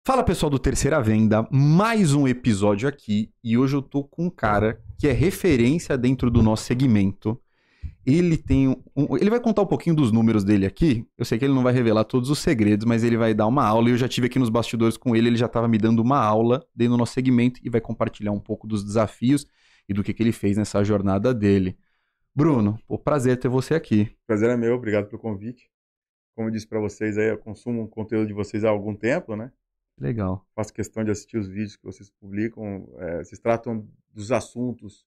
Fala pessoal do Terceira Venda, mais um episódio aqui e hoje eu tô com um cara que é referência dentro do nosso segmento. Ele tem ele vai contar um pouquinho dos números dele aqui. Eu sei que ele não vai revelar todos os segredos, mas ele vai dar uma aula e eu já tive aqui nos bastidores com ele, ele já estava me dando uma aula dentro do nosso segmento e vai compartilhar um pouco dos desafios e do que ele fez nessa jornada dele. Bruno, o prazer ter você aqui. Prazer é meu, obrigado pelo convite. Como eu disse para vocês aí, eu consumo o conteúdo de vocês há algum tempo, né? Legal. Faço questão de assistir os vídeos que vocês publicam. Vocês tratam dos assuntos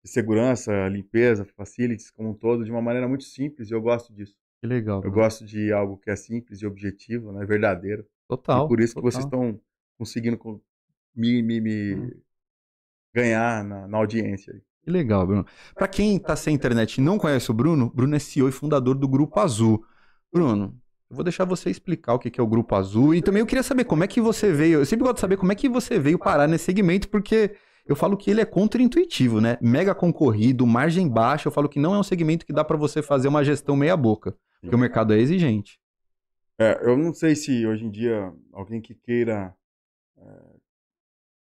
de segurança, limpeza, facilities como um todo, de uma maneira muito simples e eu gosto disso. Que legal, Eu Bruno. gosto de algo que é simples e objetivo, né? Verdadeiro. E Total, por isso que vocês total. estão conseguindo me ganhar na audiência aí. Que legal, Bruno. Para quem tá sem internet e não conhece o Bruno, Bruno é CEO e fundador do Grupo Azul. Bruno, eu vou deixar você explicar o que é o Grupo Azul e também eu queria saber como é que você veio. Eu sempre gosto de saber como é que você veio parar nesse segmento, porque eu falo que ele é contraintuitivo, né? Mega concorrido, margem baixa. Eu falo que não é um segmento que dá para você fazer uma gestão meia boca, porque o Sim. mercado é exigente. Eu não sei se hoje em dia alguém que queira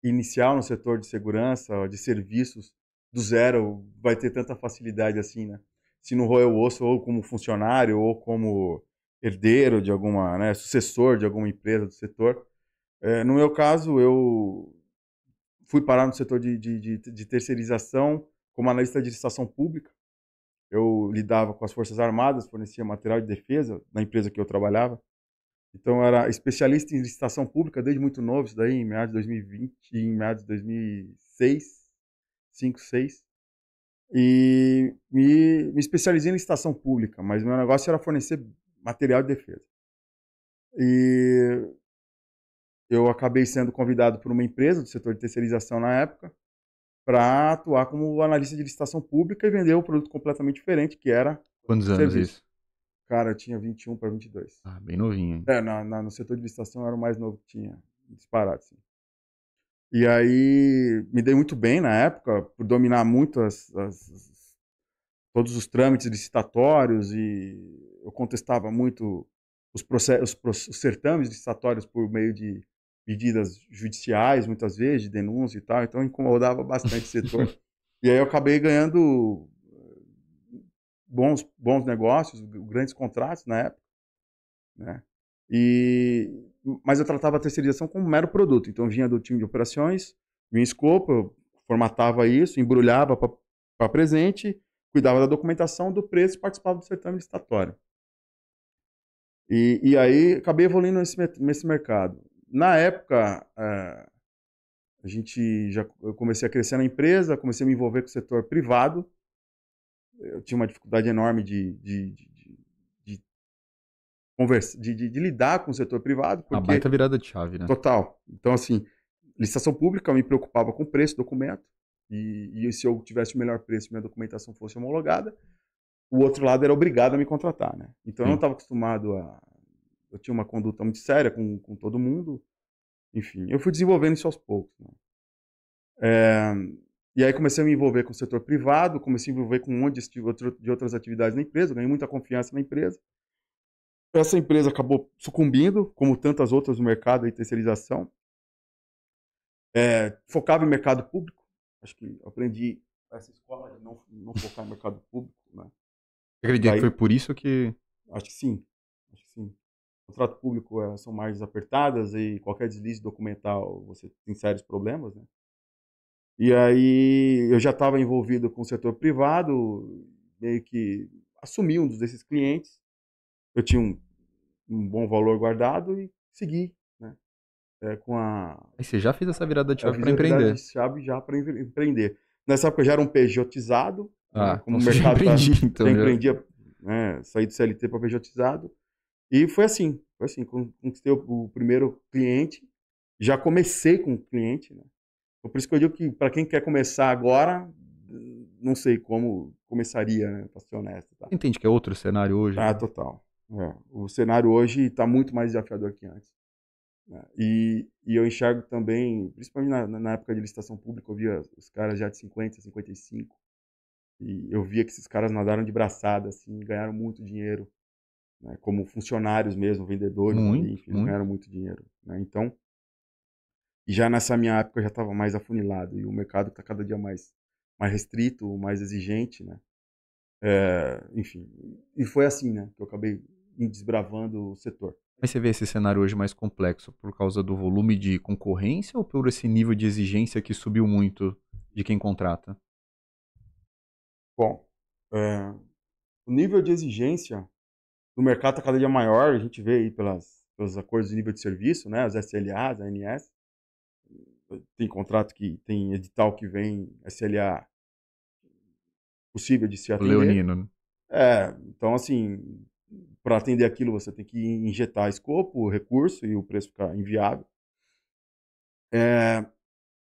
inicial no setor de segurança, de serviços, do zero, vai ter tanta facilidade assim, né? Se não roer o osso, ou como funcionário, ou como herdeiro de alguma, né, sucessor de alguma empresa do setor. No meu caso, eu fui parar no setor de terceirização como analista de licitação pública. Eu lidava com as Forças Armadas, fornecia material de defesa na empresa que eu trabalhava. Então, eu era especialista em licitação pública desde muito novo, isso daí em meados de 2020, em meados de 2006, 5, 6. E me especializei em licitação pública, mas meu negócio era fornecer material de defesa. E eu acabei sendo convidado por uma empresa do setor de terceirização na época para atuar como analista de licitação pública e vender um produto completamente diferente, que era Quantos o anos serviço. isso? Cara, eu tinha 21 para 22. Ah, bem novinho, hein? No setor de licitação eu era o mais novo que tinha, disparado, assim. E aí me dei muito bem na época, por dominar muito todos os trâmites licitatórios e eu contestava muito os certames licitatórios por meio de medidas judiciais, muitas vezes, de denúncia e tal, então incomodava bastante o setor. E aí eu acabei ganhando bons negócios, grandes contratos na época, né? E, mas eu tratava a terceirização como um mero produto. Então, eu vinha do time de operações, vinha em escopo, eu formatava isso, embrulhava para presente, cuidava da documentação, do preço e participava do certame licitatório. E aí, acabei evoluindo nesse mercado. Na época, eu comecei a crescer na empresa, comecei a me envolver com o setor privado. Eu tinha uma dificuldade enorme de de lidar com o setor privado, Uma baita porque virada de chave, né? total. Então, assim, licitação pública, eu me preocupava com o preço do documento, e se eu tivesse o melhor preço e minha documentação fosse homologada, o outro lado era obrigado a me contratar, né? Então, eu não Sim. estava acostumado a... Eu tinha uma conduta muito séria com todo mundo, enfim. Eu fui desenvolvendo isso aos poucos, né? É, e aí comecei a me envolver com o setor privado, comecei a me envolver com um monte de outras atividades na empresa, ganhei muita confiança na empresa. Essa empresa acabou sucumbindo, como tantas outras no mercado de terceirização. Focava em mercado público. Acho que eu aprendi essa escola de não focar em mercado público, né? Eu acredito que foi Daí, por isso que. acho que sim. Acho que sim. O contrato público são margens apertadas e qualquer deslize documental você tem sérios problemas, né? E aí eu já estava envolvido com o setor privado, meio que assumi um desses clientes. Eu tinha um bom valor guardado e segui, né? Com Aí você já fez essa virada de a chave para visibilidade de empreender. chave já para empreender. Nessa época eu já era um PJizado, né? Ah, Como então o você já mercado tá, empreendia, já então. Já... empreendia, né? Saí do CLT para PJizado. E foi assim, conquistei o primeiro cliente, já comecei com o cliente, né? Então, por isso que eu digo que para quem quer começar agora, não sei como começaria, né? Para ser honesto, tá? Entende que é outro cenário hoje, Ah, né? total. O cenário hoje está muito mais desafiador que antes, né? E eu enxergo também, principalmente na época de licitação pública, eu via os caras já de 50, 55, e eu via que esses caras nadaram de braçada, assim, ganharam muito dinheiro, né? Como funcionários mesmo, vendedores ali, Muito, enfim, eles muito. ganharam muito dinheiro, né? Então, E já nessa minha época eu já estava mais afunilado e o mercado está cada dia mais restrito, mais exigente, né? Enfim, e foi assim, né, que eu acabei desbravando o setor. Mas você vê esse cenário hoje mais complexo por causa do volume de concorrência ou por esse nível de exigência que subiu muito de quem contrata? Bom, é, o nível de exigência no mercado está cada dia maior, a gente vê aí pelos acordos de nível de serviço, né, os SLAs, ANS, tem contrato que tem edital que vem SLA possível de se O atender. leonino, né? Então assim, para atender aquilo você tem que injetar escopo, recurso e o preço ficar inviável.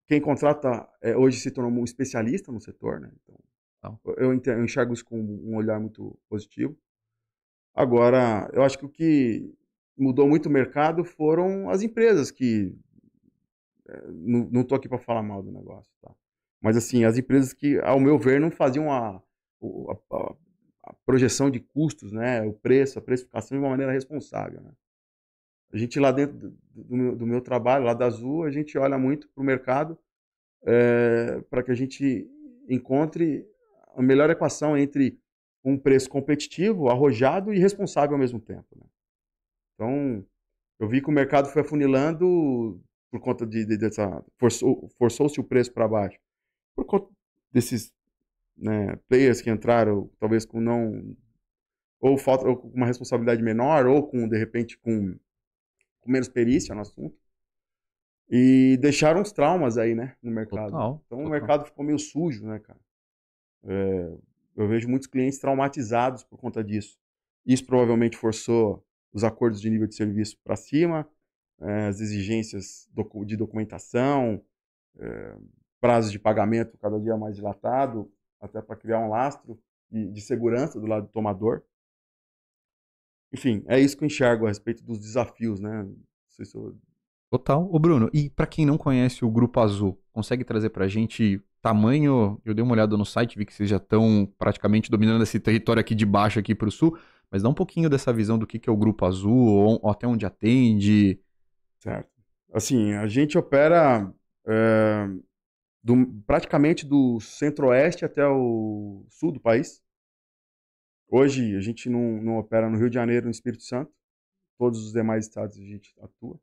Quem contrata hoje se tornou um especialista no setor, né? Então, Tal. eu enxergo isso com um olhar muito positivo. Agora, eu acho que o que mudou muito o mercado foram as empresas que não estou aqui para falar mal do negócio, tá? Mas assim, as empresas que, ao meu ver, não faziam a projeção de custos, né? O preço, a precificação de uma maneira responsável, né? A gente lá dentro do meu trabalho, lá da Azul, a gente olha muito para o mercado para que a gente encontre a melhor equação entre um preço competitivo, arrojado e responsável ao mesmo tempo, né? Então, eu vi que o mercado foi afunilando por conta dessa... Forçou-se o preço para baixo. Por conta desses, né, players que entraram, talvez com não... ou com uma responsabilidade menor, ou com, de repente, com menos perícia no assunto. E deixaram uns traumas aí, né, no mercado, né? Total, Então o total. mercado ficou meio sujo, né, cara? Eu vejo muitos clientes traumatizados por conta disso. Isso provavelmente forçou os acordos de nível de serviço para cima, as exigências de documentação, prazos de pagamento cada dia mais dilatado, até para criar um lastro de segurança do lado do tomador. Enfim, é isso que eu enxergo a respeito dos desafios, né? Não sei se eu... Total. Ô, Bruno, e pra quem não conhece o Grupo Azul, consegue trazer pra gente tamanho? Eu dei uma olhada no site, vi que vocês já estão praticamente dominando esse território aqui de baixo aqui pro sul, mas dá um pouquinho dessa visão do que é o Grupo Azul, ou até onde atende. Certo. Assim, a gente opera praticamente do centro-oeste até o sul do país. Hoje a gente não opera no Rio de Janeiro, no Espírito Santo. Todos os demais estados a gente atua.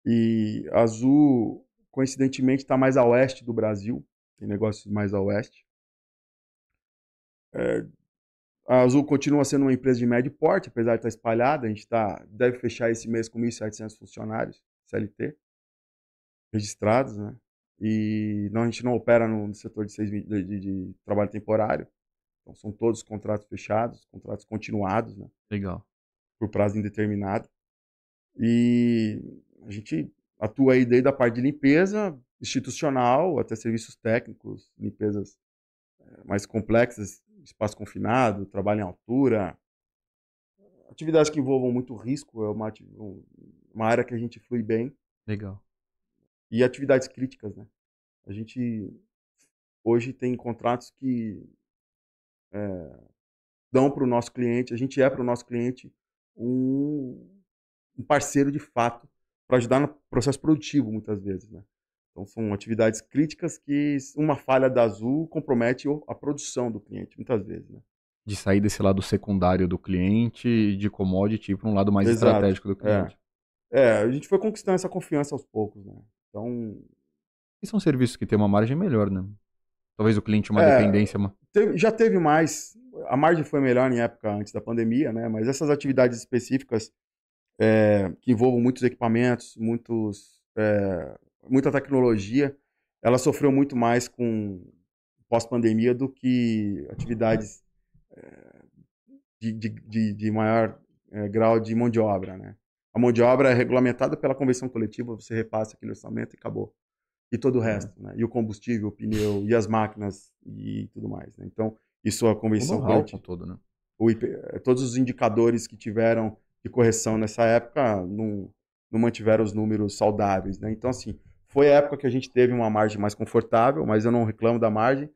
E a Azul, coincidentemente, está mais a oeste do Brasil. Tem negócios mais a oeste. A Azul continua sendo uma empresa de médio porte, apesar de estar espalhada. A gente deve fechar esse mês com 1.700 funcionários, CLT, registrados, né? E não, a gente não opera no setor de trabalho temporário. Então, são todos contratos fechados, contratos continuados, né? Legal. Por prazo indeterminado. E a gente atua aí desde a parte de limpeza institucional até serviços técnicos, limpezas mais complexas, espaço confinado, trabalho em altura. Atividades que envolvam muito risco é uma área que a gente flui bem. Legal. E atividades críticas, né? A gente hoje tem contratos que dão para o nosso cliente, a gente é para o nosso cliente um parceiro de fato para ajudar no processo produtivo, muitas vezes, né? Então, são atividades críticas que uma falha da Azul compromete a produção do cliente, muitas vezes, né? De sair desse lado secundário do cliente, de commodity, para um lado mais Exato. estratégico do cliente. A gente foi conquistando essa confiança aos poucos, né? Então, E são serviços que têm uma margem melhor, né? Talvez o cliente uma é, dependência. já teve mais. A margem foi melhor em época antes da pandemia, né? Mas essas atividades específicas que envolvam muitos equipamentos, muita tecnologia, ela sofreu muito mais com pós-pandemia do que atividades de maior grau de mão de obra, né? A mão de obra é regulamentada pela convenção coletiva, você repassa aquele orçamento e acabou. E todo o resto, né? E o combustível, o pneu, e as máquinas e tudo mais, né? Então, isso a O convenção know-how com coletiva, todo, né? todos os indicadores que tiveram de correção nessa época não mantiveram os números saudáveis, né? Então, assim, foi a época que a gente teve uma margem mais confortável, mas eu não reclamo da margem.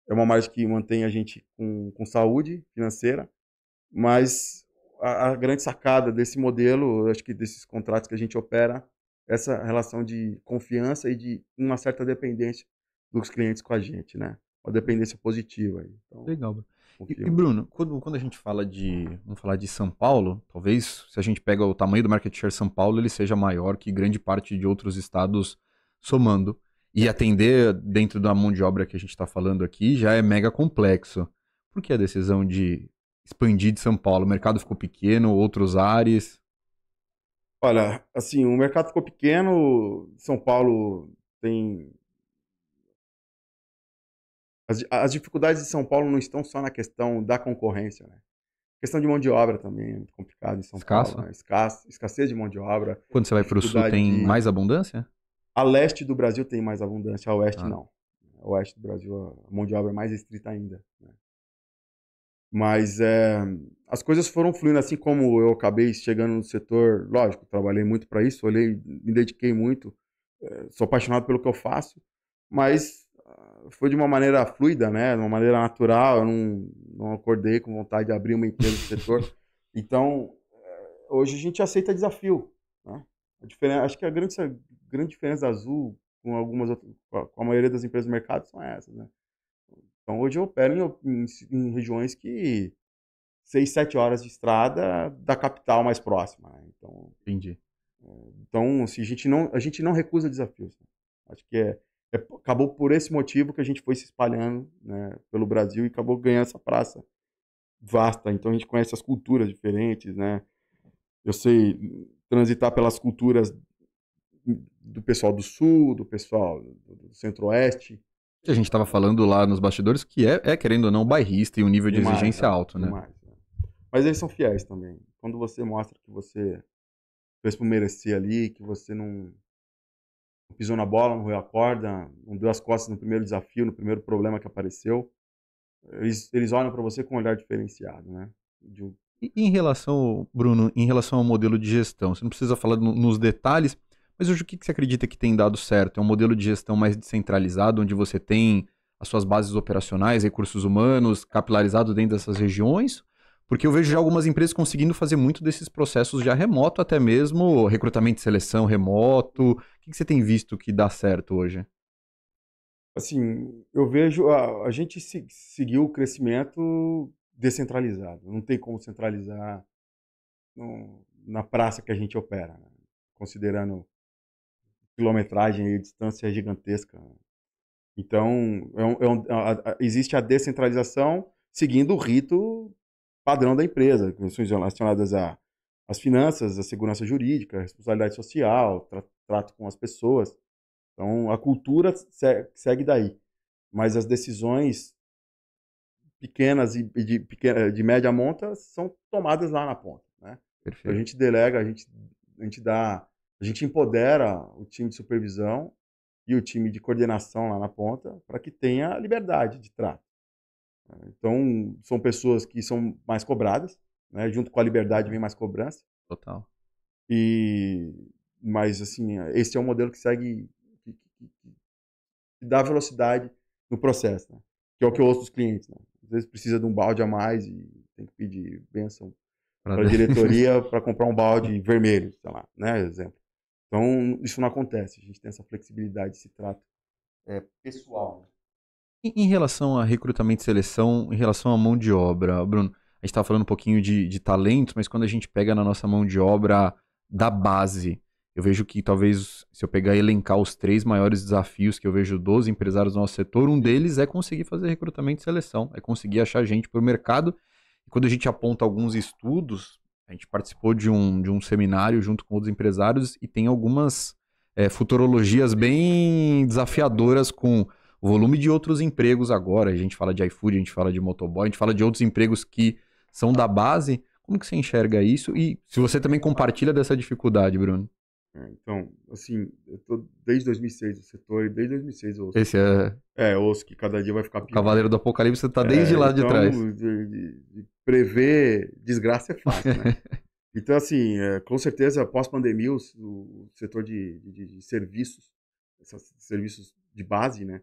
É uma margem que mantém a gente com saúde financeira, mas a grande sacada desse modelo, eu acho que desses contratos que a gente opera, essa relação de confiança e de uma certa dependência dos clientes com a gente, né? Uma dependência positiva aí. Então, Legal, Bruno. E, confio. Bruno, quando a gente fala vamos falar de São Paulo, talvez se a gente pega o tamanho do market share São Paulo, ele seja maior que grande parte de outros estados somando. E atender dentro da mão de obra que a gente está falando aqui já é mega complexo. Por que a decisão de expandir de São Paulo? O mercado ficou pequeno, outros ares? Olha, assim, o mercado ficou pequeno, São Paulo tem... As dificuldades de São Paulo não estão só na questão da concorrência, né? A questão de mão de obra também é muito complicado em São Paulo, Escasso? né? Escassez de mão de obra, Quando você vai para o sul, dificuldade tem de... mais abundância? A leste do Brasil tem mais abundância, a oeste Ah, não. A oeste do Brasil, a mão de obra é mais restrita ainda, né? Mas as coisas foram fluindo assim como eu acabei chegando no setor. Lógico, trabalhei muito para isso, olhei, me dediquei muito, sou apaixonado pelo que eu faço, mas foi de uma maneira fluida, né? De uma maneira natural. Eu não acordei com vontade de abrir uma empresa do setor. Então, hoje a gente aceita desafio, né? Acho que grande diferença da Azul com algumas outras, com a maioria das empresas do mercado são essas, né? Então, hoje eu opero em regiões que 6, 7 horas de estrada da capital mais próxima, né? entendi. Então assim, a gente não recusa desafios, né? Acho que acabou por esse motivo que a gente foi se espalhando, né, pelo Brasil e acabou ganhando essa praça vasta. Então a gente conhece as culturas diferentes, né? Eu sei transitar pelas culturas do pessoal do Sul, do pessoal do Centro-Oeste. Que a gente estava falando lá nos bastidores, que querendo ou não, bairrista e um nível de Demais, exigência né? alto, né? Demais, né? Mas eles são fiéis também. Quando você mostra que você fez por merecer ali, que você não pisou na bola, não roeu a corda, não deu as costas no primeiro desafio, no primeiro problema que apareceu, eles olham para você com um olhar diferenciado, né? E em relação, Bruno, em relação ao modelo de gestão, você não precisa falar nos detalhes, mas hoje o que você acredita que tem dado certo? É um modelo de gestão mais descentralizado, onde você tem as suas bases operacionais, recursos humanos, capilarizado dentro dessas regiões? Porque eu vejo já algumas empresas conseguindo fazer muito desses processos já remoto, até mesmo recrutamento e seleção remoto. O que você tem visto que dá certo hoje? Assim, eu vejo a gente seguiu o crescimento descentralizado. Não tem como centralizar na praça que a gente opera, né? Considerando quilometragem e distância gigantesca. Então, existe a descentralização seguindo o rito padrão da empresa, questões relacionadas às finanças, à segurança jurídica, à responsabilidade social, trato com as pessoas. Então, a cultura segue daí. Mas as decisões pequenas de média monta são tomadas lá na ponta, né? Então, a Perfeito. gente delega, a gente empodera o time de supervisão e o time de coordenação lá na ponta para que tenha liberdade de trato. Então, são pessoas que são mais cobradas, né? Junto com a liberdade vem mais cobrança. Total. E, mas, assim, esse é um modelo que segue, que dá velocidade no processo, né? Que é o que eu ouço dos clientes, né? Às vezes precisa de um balde a mais e tem que pedir bênção para a diretoria para comprar um balde vermelho, sei lá, né? Exemplo. Então, isso não acontece. A gente tem essa flexibilidade, esse trato pessoal. Em relação a recrutamento e seleção, em relação à mão de obra, Bruno, a gente estava falando um pouquinho de talentos, mas quando a gente pega na nossa mão de obra da base, eu vejo que talvez, se eu pegar e elencar os 3 maiores desafios que eu vejo dos empresários do nosso setor, um deles é conseguir fazer recrutamento e seleção, é conseguir achar gente para o mercado. E quando a gente aponta alguns estudos, a gente participou de um seminário junto com outros empresários e tem algumas futurologias bem desafiadoras com o volume de outros empregos agora. A gente fala de iFood, a gente fala de motoboy, a gente fala de outros empregos que são da base. Como que você enxerga isso? E se você também compartilha dessa dificuldade, Bruno? Então, assim, eu tô desde 2006 no setor e desde 2006 eu ouço. Esse é Eu ouço que cada dia vai ficar o pior. Cavaleiro do Apocalipse, você tá desde lá de trás. Então, de prever desgraça é fácil, né? Então, assim, com certeza, pós-pandemia, o setor de serviços, esses serviços de base, né,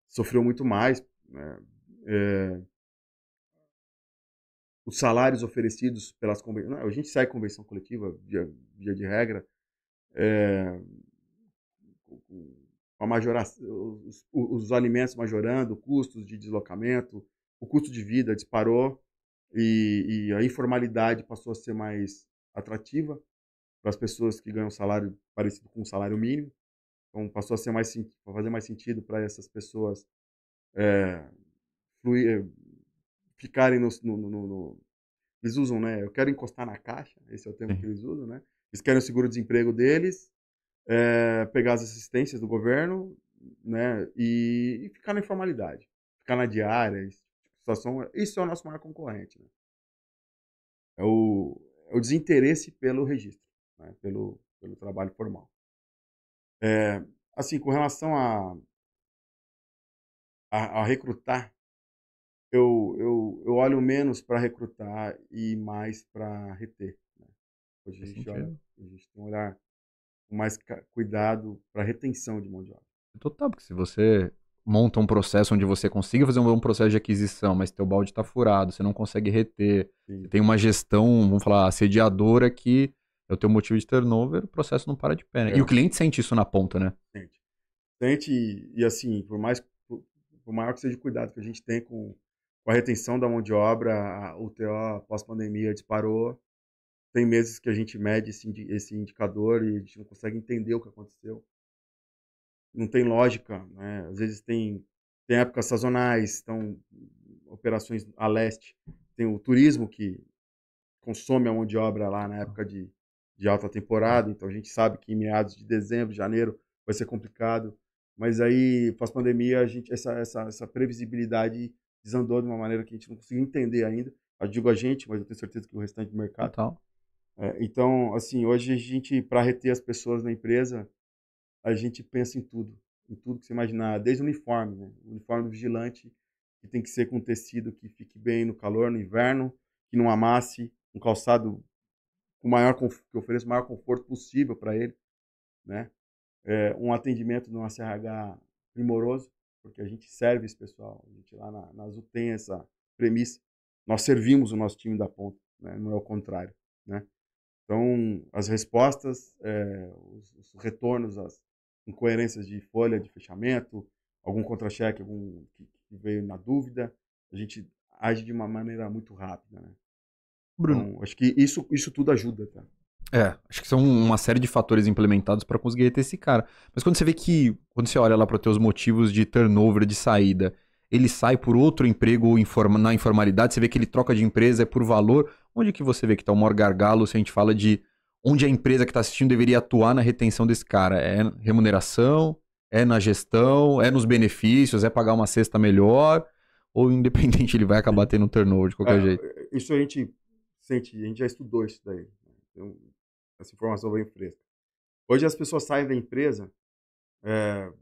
sofreu muito mais, né? É, os salários oferecidos pelas convenções. A gente segue convenção coletiva, via de regra. com a os alimentos majorando, custos de deslocamento, o custo de vida disparou e a informalidade passou a ser mais atrativa para as pessoas que ganham salário parecido com o salário mínimo. Então passou a ser fazer mais sentido para essas pessoas é, fluir, ficarem eles usam, né? Eu quero encostar na caixa, esse é o termo que Sim. eles usam, né? Eles querem o seguro-desemprego deles, pegar as assistências do governo, né? E ficar na informalidade, ficar na diária, situação. Isso é o nosso maior concorrente, né? É o desinteresse pelo registro, né? Pelo trabalho formal. Assim, com relação a recrutar, eu olho menos para recrutar e mais para reter, né? Hoje Faz sentido. a gente tem um olhar com mais cuidado para retenção de mão de obra. Total, porque se você monta um processo onde você consiga fazer um bom processo de aquisição, mas teu balde está furado, você não consegue reter, você Sim, tem uma gestão, vamos falar, assediadora que é o teu motivo de turnover, o processo não para de pé, né? E o é, cliente sente isso na ponta, né? sente. Sente e assim, por maior que seja o cuidado que a gente tem com a retenção da mão de obra, o TO pós-pandemia disparou. Tem meses que a gente mede esse indicador e a gente não consegue entender o que aconteceu. Não tem lógica, né? Às vezes tem épocas sazonais, então operações a leste, tem o turismo que consome a mão de obra lá na época de alta temporada, então a gente sabe que em meados de dezembro, janeiro vai ser complicado, mas aí pós-pandemia essa previsibilidade desandou de uma maneira que a gente não conseguiu entender ainda. Eu digo a gente, mas eu tenho certeza que o restante do mercado. Total. Então, assim, hoje a gente, para reter as pessoas na empresa, a gente pensa em tudo que você imaginar, desde o uniforme, né? O uniforme do vigilante, que tem que ser com tecido que fique bem no calor, no inverno, que não amasse, um calçado com que ofereça o maior conforto possível para ele, né? Um atendimento no CRH primoroso, porque a gente serve esse pessoal, a gente lá na Azul tem essa premissa, nós servimos o nosso time da ponta, né? Não é o contrário, né? Então, as respostas, os retornos, as incoerências de folha de fechamento, algum contra-cheque, algum que veio na dúvida, a gente age de uma maneira muito rápida, né? Bruno, Então, acho que isso tudo ajuda, tá? acho que são uma série de fatores implementados para conseguir reter esse cara. Mas quando você vê que, quando você olha lá para os teus motivos de turnover, de saída, ele sai por outro emprego na informalidade, você vê que ele troca de empresa, é por valor. Onde que você vê que está o maior gargalo se a gente fala de onde a empresa que está assistindo deveria atuar na retenção desse cara? É remuneração? É na gestão? É nos benefícios? É pagar uma cesta melhor? Ou independente, ele vai acabar Sim. tendo turnover de qualquer jeito? Isso a gente sente, a gente já estudou isso daí, né? Então, essa informação vem fresca. Hoje as pessoas saem da empresa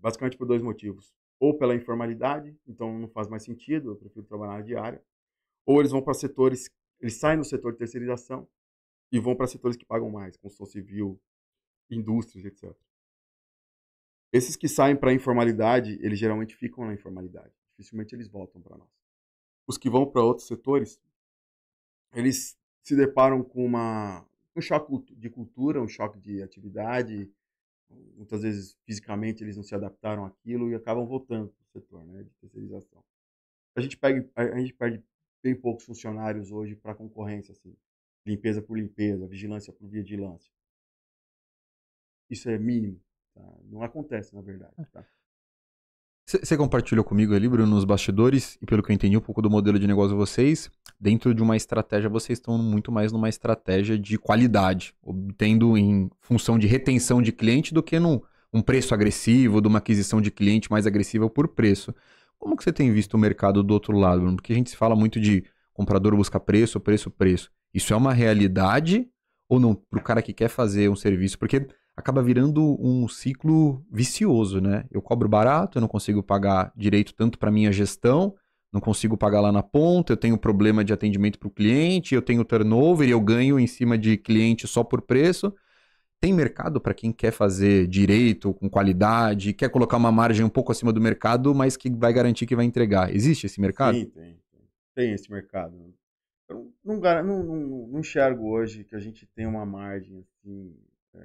basicamente por dois motivos. Ou pela informalidade, então não faz mais sentido, eu prefiro trabalhar na diária. Ou eles vão para setores, eles saem do setor de terceirização e vão para setores que pagam mais, construção civil, indústrias, etc. Esses que saem para a informalidade, eles geralmente ficam na informalidade. Dificilmente eles voltam para nós. Os que vão para outros setores, eles se deparam com um choque de cultura, um choque de atividade. Muitas vezes, fisicamente, eles não se adaptaram àquilo e acabam voltando para o setor, né, de terceirização. A gente perde bem poucos funcionários hoje para concorrência, assim. Limpeza por limpeza, vigilância por vigilância. Isso é mínimo. Tá? Não acontece, na verdade. Tá? Você compartilhou comigo ali, Bruno, nos bastidores, e pelo que eu entendi um pouco do modelo de negócio de vocês, dentro de uma estratégia, vocês estão muito mais numa estratégia de qualidade, obtendo em função de retenção de cliente do que num um preço agressivo, de uma aquisição de cliente mais agressiva por preço. Como que você tem visto o mercado do outro lado, Bruno? Porque a gente fala muito de comprador busca preço, preço, preço. Isso é uma realidade ou não? Para o cara que quer fazer um serviço, porque acaba virando um ciclo vicioso, né? Eu cobro barato, eu não consigo pagar direito tanto para minha gestão, não consigo pagar lá na ponta, eu tenho problema de atendimento para o cliente, eu tenho turnover, eu ganho em cima de cliente só por preço. Tem mercado para quem quer fazer direito, com qualidade, quer colocar uma margem um pouco acima do mercado, mas que vai garantir que vai entregar. Existe esse mercado? Sim, tem esse mercado. Eu não enxergo hoje que a gente tem uma margem assim,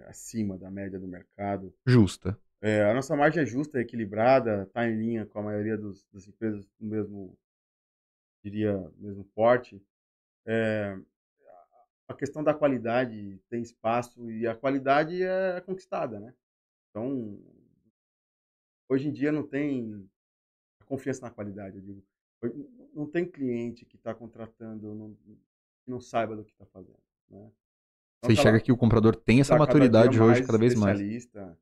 acima da média do mercado. Justa. A nossa margem é justa, é equilibrada, está em linha com a maioria das empresas do mesmo, diria, mesmo porte. É, a questão da qualidade tem espaço e a qualidade é conquistada, né? Então, hoje em dia não tem confiança na qualidade, eu digo. Não tem cliente que está contratando que não saiba do que está fazendo, né? Então Você enxerga que o comprador tem essa cada dia maturidade hoje, mais cada vez mais. especialista,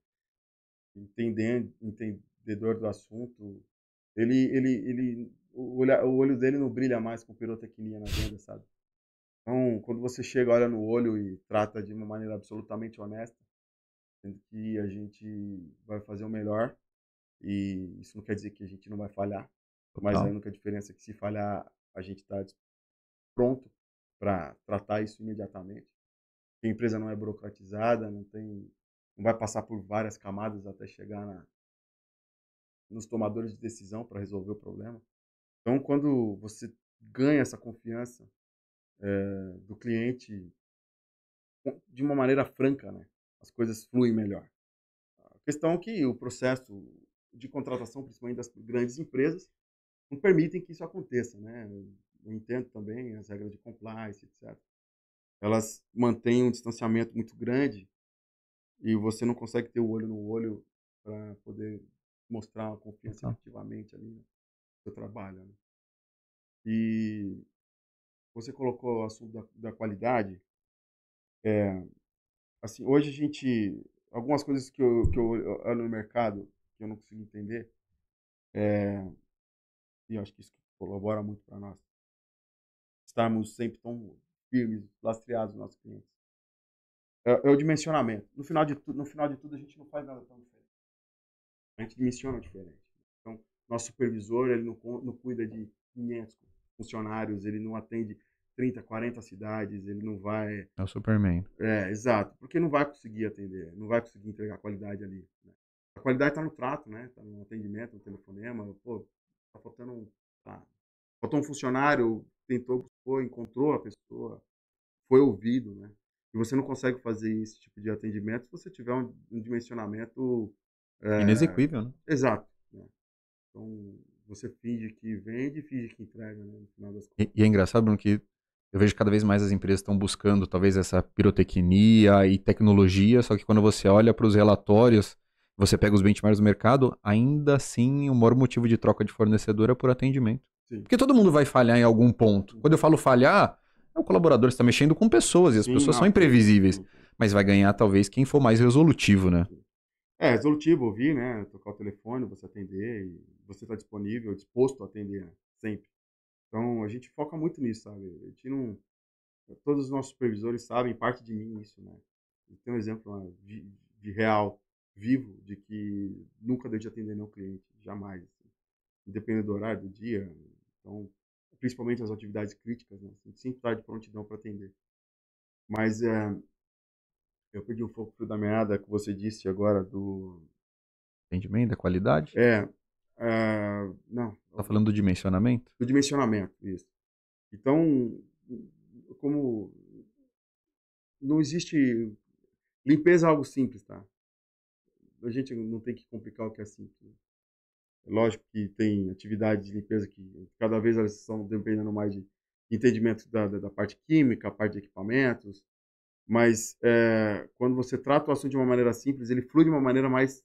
entendedor do assunto. O olho dele não brilha mais com pirotecnia na venda, sabe? Então, quando você chega, olha no olho e trata de uma maneira absolutamente honesta, sendo que a gente vai fazer o melhor, e isso não quer dizer que a gente não vai falhar, mas a Total. única diferença é que se falhar, a gente está pronto para tratar isso imediatamente. A empresa não é burocratizada, não vai passar por várias camadas até chegar nos tomadores de decisão para resolver o problema. Então, quando você ganha essa confiança do cliente de uma maneira franca, né, as coisas fluem melhor. A questão é que o processo de contratação, principalmente das grandes empresas, não permitem que isso aconteça, né? Eu entendo também as regras de compliance, etc. Elas mantêm um distanciamento muito grande e você não consegue ter o olho no olho para poder mostrar uma confiança Total. efetivamente ali no seu trabalho, né? E você colocou o assunto da qualidade. Assim, hoje a gente, algumas coisas que eu olho no mercado que eu não consigo entender, e eu acho que isso colabora muito para nós estarmos sempre tão firmes, lastreados nos nossos clientes. É o dimensionamento. No final de tudo, a gente não faz nada tão diferente. A gente dimensiona diferente. Então, nosso supervisor, ele não cuida de 500 funcionários, ele não atende 30, 40 cidades, ele não vai... É o Superman. Exato, porque não vai conseguir atender, não vai conseguir entregar qualidade ali, né? A qualidade está no trato, né? Está no atendimento, no telefonema. Pô, tá faltando tá, faltou um funcionário, tentou, buscou, encontrou a pessoa, foi ouvido, né? E você não consegue fazer esse tipo de atendimento se você tiver um dimensionamento Inexequível, né? exato, né? Então, você finge que vende e finge que entrega, né? No final das contas. E é engraçado, Bruno, que eu vejo cada vez mais as empresas estão buscando talvez essa pirotecnia e tecnologia, só que quando você olha para os relatórios, você pega os benchmarks do mercado, ainda assim o maior motivo de troca de fornecedor é por atendimento. Sim. Porque todo mundo vai falhar em algum ponto. Quando eu falo falhar, é o colaborador está mexendo com pessoas e as Sim, pessoas são não, imprevisíveis. sim. Mas vai ganhar talvez quem for mais resolutivo, né? Resolutivo, ouvir, né? Tocar o telefone, você atender, e você está disponível, disposto a atender, né? Sempre. Então, a gente foca muito nisso, sabe? A gente não... Todos os nossos supervisores sabem, parte de mim, isso, né? Tem um exemplo de real, vivo, de que nunca deixo de atender nenhum cliente, jamais. Assim. Independente do horário, do dia. Então, principalmente as atividades críticas, né? A gente sempre está de prontidão para atender. Mas eu perdi um pouco o fio da meada que você disse agora do... Entendimento da qualidade? Não, Tá falando do dimensionamento? do dimensionamento, isso. Então, como não existe... Limpeza é algo simples, tá? A gente não tem que complicar o que é simples. É lógico que tem atividades de limpeza que cada vez elas estão dependendo mais de entendimento da parte química, a parte de equipamentos, mas quando você trata o assunto de uma maneira simples, ele flui de uma maneira mais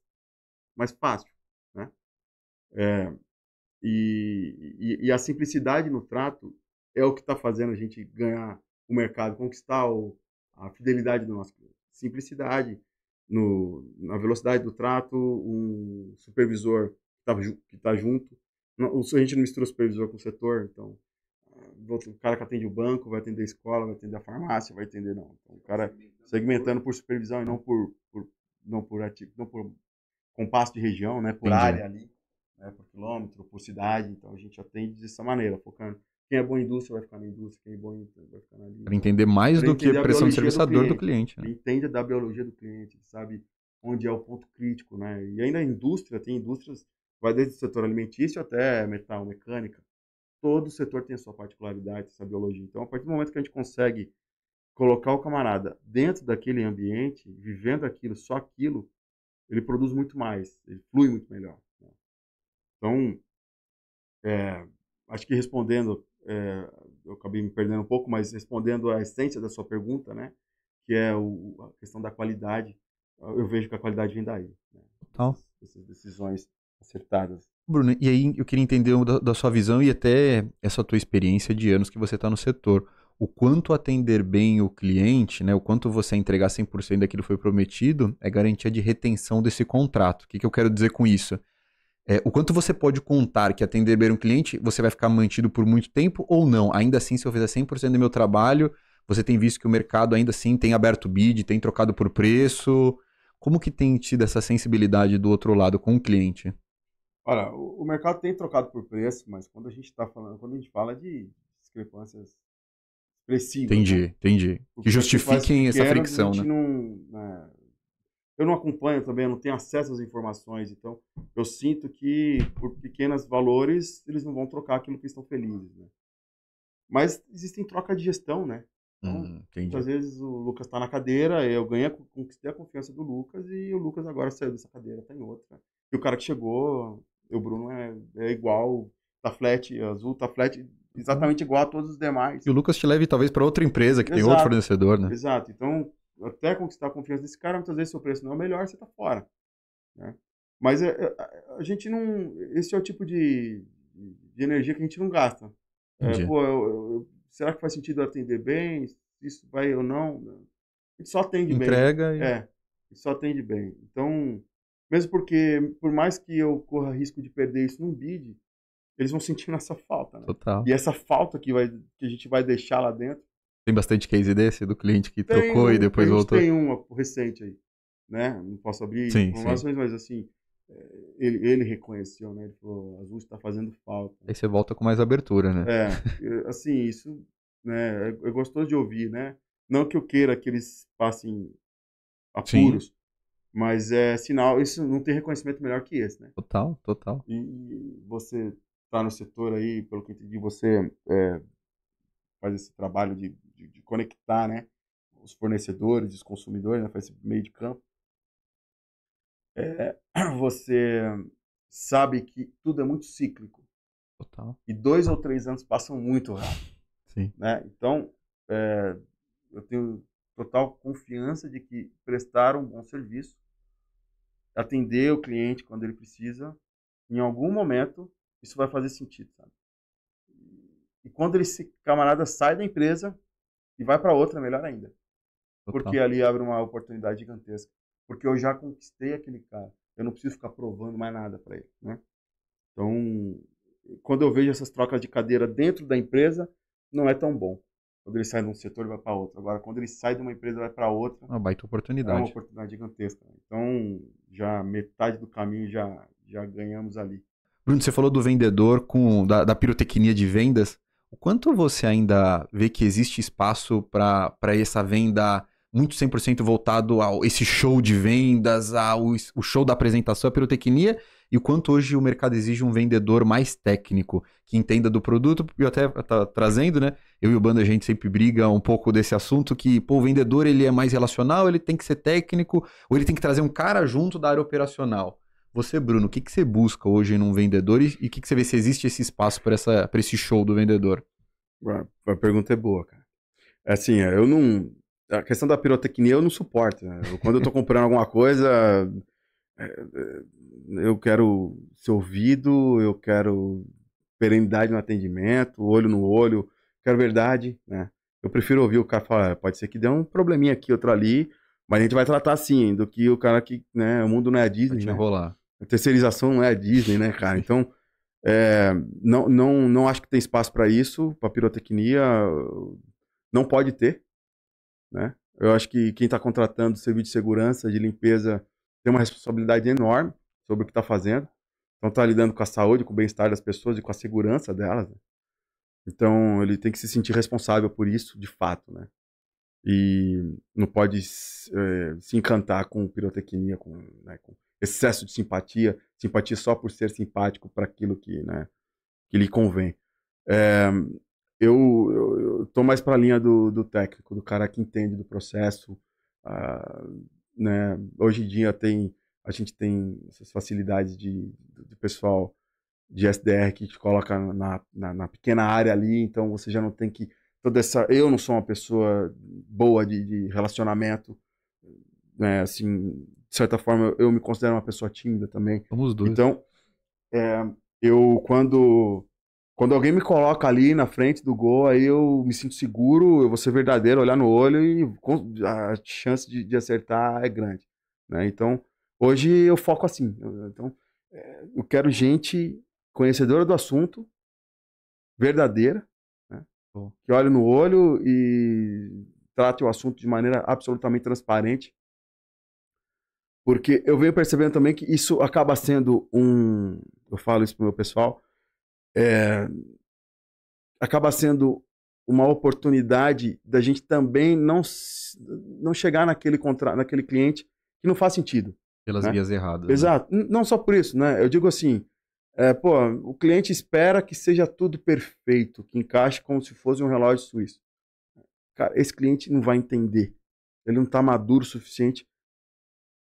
fácil, né? E a simplicidade no trato é o que está fazendo a gente ganhar o mercado, conquistar a fidelidade do nosso cliente. Simplicidade na velocidade do trato, um supervisor que tá junto. A gente não mistura o supervisor com o setor, então o cara que atende o banco vai atender a escola, vai atender a farmácia, vai atender não. Então, o cara segmentando por supervisão e não por compasso de região, né, por Entendi. área ali, né, por quilômetro, por cidade. Então a gente atende dessa maneira, focando. Quem é bom em indústria vai ficar na indústria, quem é bom em vai ficar na Para linha. entender mais Para do que entender a pressão de biologia do serviço, a dor do cliente. cliente, né? Ele entende da biologia do cliente, sabe onde é o ponto crítico, né? E ainda a indústria, tem indústrias, vai desde o setor alimentício até metal, mecânica. Todo setor tem a sua particularidade, sua biologia. Então, a partir do momento que a gente consegue colocar o camarada dentro daquele ambiente, vivendo aquilo, só aquilo, ele produz muito mais, ele flui muito melhor, né? Então, acho que respondendo, eu acabei me perdendo um pouco, mas respondendo a essência da sua pergunta, né, que é a questão da qualidade, eu vejo que a qualidade vem daí, né, Total. dessas decisões acertadas. Bruno, e aí eu queria entender da sua visão e até essa tua experiência de anos que você está no setor. O quanto atender bem o cliente, né, o quanto você entregar 100% daquilo que foi prometido, é garantia de retenção desse contrato. O que eu quero dizer com isso? O quanto você pode contar que atender bem um cliente, você vai ficar mantido por muito tempo ou não? Ainda assim, se eu fizer 100% do meu trabalho, você tem visto que o mercado ainda assim tem aberto bid, tem trocado por preço. Como que tem tido essa sensibilidade do outro lado com o cliente? Olha, o mercado tem trocado por preço, mas quando a gente fala de discrepâncias expressivas, né? Entendi, entendi. Que Porque percentuais justifiquem essa pequenas a fricção, gente né? não, né, eu não acompanho também, eu não tenho acesso às informações, então eu sinto que por pequenos valores eles não vão trocar aquilo que estão felizes, né? Mas existem troca de gestão, né? Então, muitas Entendi. vezes o Lucas está na cadeira, eu ganhei, conquistei a confiança do Lucas e o Lucas agora saiu dessa cadeira, está em outra. E o cara que chegou, o Bruno é igual, tá flat, azul, tá flat, Então, exatamente igual a todos os demais. e o Lucas te leve talvez para outra empresa que tem outro Exato, fornecedor, né? exato. Então, até conquistar a confiança desse cara, muitas vezes se o preço não é o melhor, você tá fora, né? Mas a gente não. Esse é o tipo de energia que a gente não gasta. Entendi. Pô, será que faz sentido eu atender bem? Isso vai ou não? A gente só atende bem. Entrega e. A gente só atende bem. Então, mesmo porque, por mais que eu corra risco de perder isso num bid, eles vão sentir nossa falta, né? Total. E essa falta que a gente vai deixar lá dentro. Tem bastante case desse do cliente que Tem trocou e um, a depois gente voltou? tem uma recente aí, né? Não posso abrir Sim, sim. informações, mas assim, ele reconheceu, né? Ele falou, Azul está fazendo falta. Aí você volta com mais abertura, né? Assim, isso, né? É gostoso de ouvir, né? Não que eu queira que eles passem Sim, apuros, mas é sinal, isso não tem reconhecimento melhor que esse, né? total, total. E você está no setor aí, pelo que eu entendi, você faz esse trabalho de conectar, né? Os fornecedores, os consumidores, né? Faz esse meio de campo. É, você sabe que tudo é muito cíclico Total. e 2 ou 3 anos passam muito rápido, Sim. né? Então, é, eu tenho total confiança de que prestar um bom serviço, atender o cliente quando ele precisa, em algum momento isso vai fazer sentido, sabe? E quando esse camarada sai da empresa e vai para outra, melhor ainda, porque Total. ali abre uma oportunidade gigantesca, porque eu já conquistei aquele cara, eu não preciso ficar provando mais nada para ele, né? Então, quando eu vejo essas trocas de cadeira dentro da empresa, não é tão bom. Quando ele sai de um setor e vai para outro. Agora, quando ele sai de uma empresa e vai para outra, Uma baita é uma oportunidade. oportunidade gigantesca. Então, já metade do caminho já ganhamos ali. Bruno, você falou do vendedor da pirotecnia de vendas. O quanto você ainda vê que existe espaço para essa venda muito 100% voltado a esse show de vendas, o show da apresentação, a pirotecnia, e o quanto hoje o mercado exige um vendedor mais técnico, que entenda do produto, e eu até tá trazendo, né? Eu e o Bando, a gente sempre briga um pouco desse assunto, que, pô, o vendedor ele é mais relacional, ele tem que ser técnico, ou ele tem que trazer um cara junto da área operacional. Você, Bruno, o que você busca hoje num vendedor e o que você vê se existe esse espaço para esse show do vendedor? A pergunta é boa, cara. Assim, eu não. A questão da pirotecnia eu não suporto, né? Quando eu tô comprando alguma coisa, eu quero ser ouvido, eu quero perenidade no atendimento, olho no olho, quero verdade, né? Eu prefiro ouvir o cara falar, pode ser que dê um probleminha aqui, outro ali, mas a gente vai tratar assim, do que o cara que, né, o mundo não é a Disney, Pode né? enrolar. A terceirização não é a Disney, né, cara? Então, não acho que tem espaço para isso, para pirotecnia, não pode ter, né? Eu acho que quem está contratando serviço de segurança, de limpeza, tem uma responsabilidade enorme sobre o que está fazendo. Então, está lidando com a saúde, com o bem-estar das pessoas e com a segurança delas, né? Então, ele tem que se sentir responsável por isso, de fato, né? E não pode se encantar com pirotecnia, né, com excesso de simpatia só por ser simpático para aquilo que, né, que lhe convém. É, eu tô mais para a linha do técnico, do cara que entende do processo. Ah, né? Hoje em dia tem a gente tem essas facilidades do pessoal de SDR que te coloca na pequena área ali, então você já não tem que... Eu não sou uma pessoa boa de relacionamento, né? Assim, de certa forma, eu me considero uma pessoa tímida também. Somos dois. Então, eu, quando alguém me coloca ali na frente do gol, aí eu me sinto seguro, eu vou ser verdadeiro, olhar no olho e a chance de acertar é grande, né? Então, hoje eu foco assim. Eu quero gente conhecedora do assunto, verdadeira, né? Que olhe no olho e trate o assunto de maneira absolutamente transparente. Porque eu venho percebendo também que isso acaba sendo eu falo isso pro meu pessoal, acaba sendo uma oportunidade da gente também não chegar naquele cliente que não faz sentido. Pelas né? vias erradas. Exato. Né? Não só por isso, né? Eu digo assim, o cliente espera que seja tudo perfeito, que encaixe como se fosse um relógio suíço. Cara, esse cliente não vai entender. Ele não está maduro o suficiente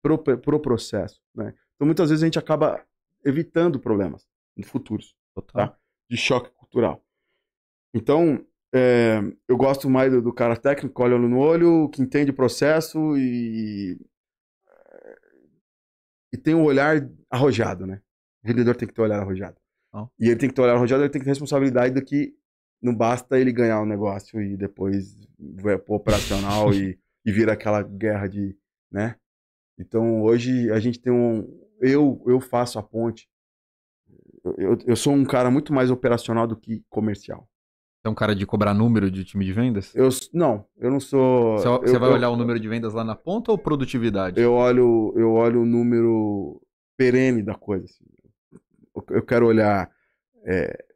pro processo, né? Então, muitas vezes a gente acaba evitando problemas futuros, Total. tá? De choque cultural. Então, eu gosto mais do cara técnico, olha no olho, que entende o processo e tem um olhar arrojado, né? O vendedor tem que ter um olhar arrojado. Oh. E ele tem que ter um olhar arrojado, ele tem que ter responsabilidade do que não basta ele ganhar um negócio e depois vai pro operacional e vira aquela guerra né? Então, hoje a gente tem eu faço a ponte. Eu sou um cara muito mais operacional do que comercial. Você é um cara de cobrar número de time de vendas? Não, eu não sou... Você vai olhar o número de vendas lá na ponta ou produtividade? Eu olho o número perene da coisa. Assim. Eu quero olhar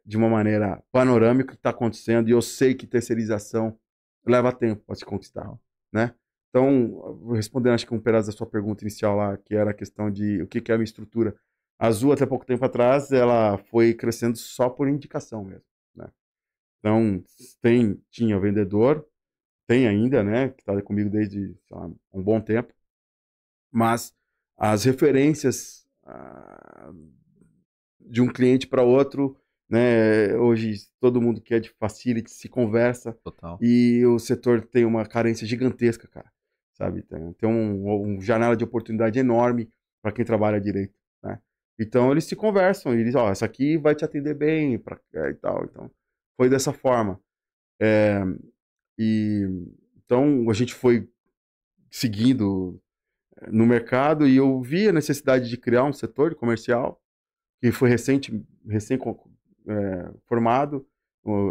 de uma maneira panorâmica o que está acontecendo e eu sei que terceirização leva tempo para se conquistar, né? Então, respondendo acho que um pedaço da sua pergunta inicial lá, que era a questão de o que é a minha estrutura. A Azul, até pouco tempo atrás, ela foi crescendo só por indicação mesmo, né? Então, tinha o vendedor, tem ainda, né, que está comigo desde um bom tempo, mas as referências de um cliente para outro, né, hoje todo mundo que é de facility se conversa. Total. E o setor tem uma carência gigantesca, cara, sabe? Tem uma janela de oportunidade enorme para quem trabalha direito, né? Então eles se conversam e dizem, essa aqui vai te atender bem e tal. Então foi dessa forma. Então a gente foi seguindo no mercado e eu vi a necessidade de criar um setor comercial que foi recém formado.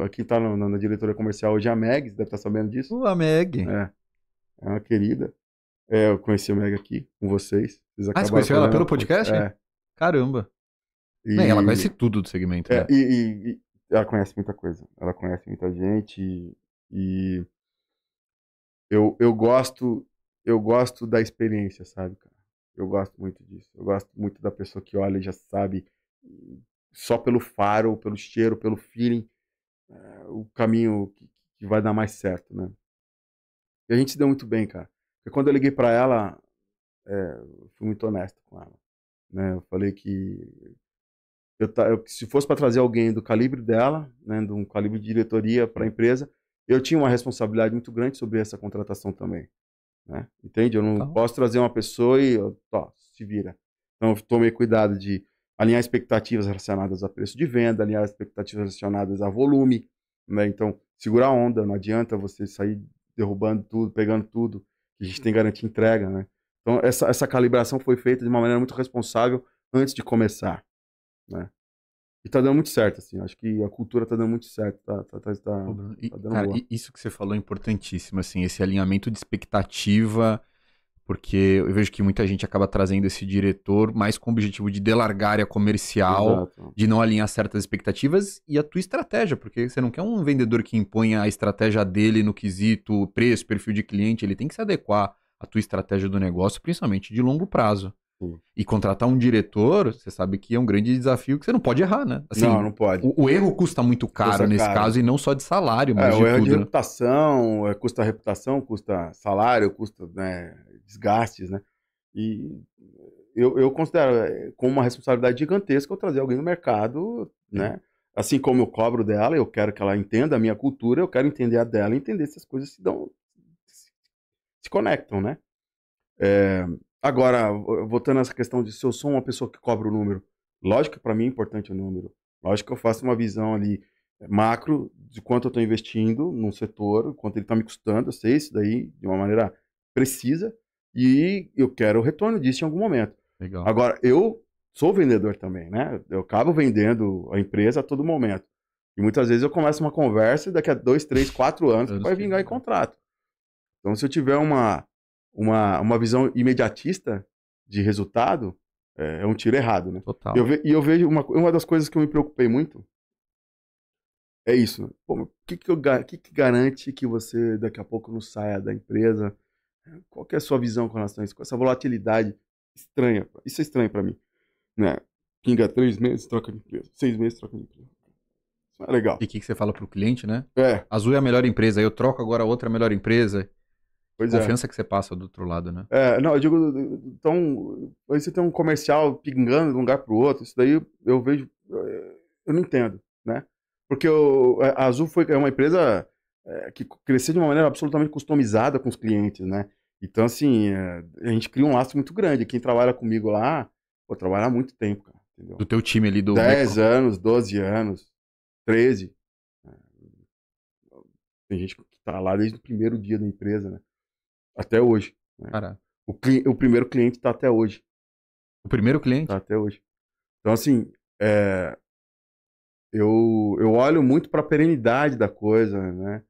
Aqui está na diretoria comercial hoje a Meg, deve estar sabendo disso. A Meg. É uma querida. Eu conheci a Meg aqui com vocês. Você conheceu ela pelo podcast? Caramba. Ela conhece tudo do segmento. Né? E ela conhece muita coisa. Ela conhece muita gente e eu gosto da experiência, sabe, cara? Eu gosto muito disso. Eu gosto muito da pessoa que olha e já sabe, só pelo faro, pelo cheiro, pelo feeling, o caminho que vai dar mais certo, né? E a gente se deu muito bem, cara. Porque quando eu liguei pra ela, eu fui muito honesto com ela, né? Eu falei que se fosse para trazer alguém do calibre dela, né, de um calibre de diretoria para a empresa, eu tinha uma responsabilidade muito grande sobre essa contratação também, né? Entende? Eu não posso trazer uma pessoa e se vira. Então eu tomei cuidado de alinhar expectativas relacionadas a preço de venda, alinhar expectativas relacionadas a volume, né? Então segurar a onda, não adianta você sair derrubando tudo, pegando tudo, que a gente tem garantia de entrega, né? Então essa calibração foi feita de uma maneira muito responsável antes de começar, né? E tá dando muito certo, assim. Acho que a cultura tá dando muito certo. Tá dando cara, boa. Isso que você falou é importantíssimo, assim, esse alinhamento de expectativa, porque eu vejo que muita gente acaba trazendo esse diretor mais com o objetivo de delargar a área comercial, Exato. de não alinhar certas expectativas e a tua estratégia, porque você não quer um vendedor que imponha a estratégia dele no quesito preço, perfil de cliente, ele tem que se adequar à tua estratégia do negócio, principalmente de longo prazo. E contratar um diretor, você sabe que é um grande desafio que você não pode errar, né? Assim, não pode. O erro custa muito caro nesse caso, e não só de salário, mas de o erro tudo, de reputação, custa reputação, custa salário, custa, né, desgastes, né? E eu considero como uma responsabilidade gigantesca eu trazer alguém no mercado, né? Assim como eu cobro dela, eu quero que ela entenda a minha cultura, eu quero entender a dela e entender se as coisas se conectam, né? É, agora, voltando a essa questão de se eu sou uma pessoa que cobra o número, lógico que para mim é importante o número. Lógico que eu faço uma visão ali macro de quanto eu estou investindo num setor, quanto ele está me custando, eu sei isso daí de uma maneira precisa e eu quero o retorno disso em algum momento. Legal. Agora, eu sou vendedor também, né? Eu acabo vendendo a empresa a todo momento. E muitas vezes eu começo uma conversa e daqui a 2, 3, 4 anos vai vingar em contrato. Então, se eu tiver uma visão imediatista de resultado, é um tiro errado, né? Total. E eu vejo uma das coisas que eu me preocupei muito é isso, né? Pô, o que garante que você daqui a pouco não saia da empresa? Qual que é a sua visão com relação a isso? Com essa volatilidade estranha. Isso é estranho para mim, né? Pinga 3 meses, troca de empresa. 6 meses, troca de empresa. Isso não é legal. E o que você fala pro cliente, né? É, Azul é a melhor empresa, eu troco agora outra melhor empresa. pois é. Confiança que você passa do outro lado, né? Não, eu digo, então, aí você tem um comercial pingando de um lugar pro outro, isso daí eu vejo, eu não entendo, né? Porque a Azul é uma empresa que cresceu de uma maneira absolutamente customizada com os clientes, né? Então, assim, a gente cria um laço muito grande. Quem trabalha comigo lá, pô, trabalha há muito tempo, cara, entendeu? Do teu time ali do 10 anos, 12 anos, 13. né? Tem gente que tá lá desde o primeiro dia da empresa, né? Até hoje. Né? Cara, O primeiro cliente está até hoje. o primeiro cliente. Tá até hoje. Então, assim, eu olho muito para a perenidade da coisa, né?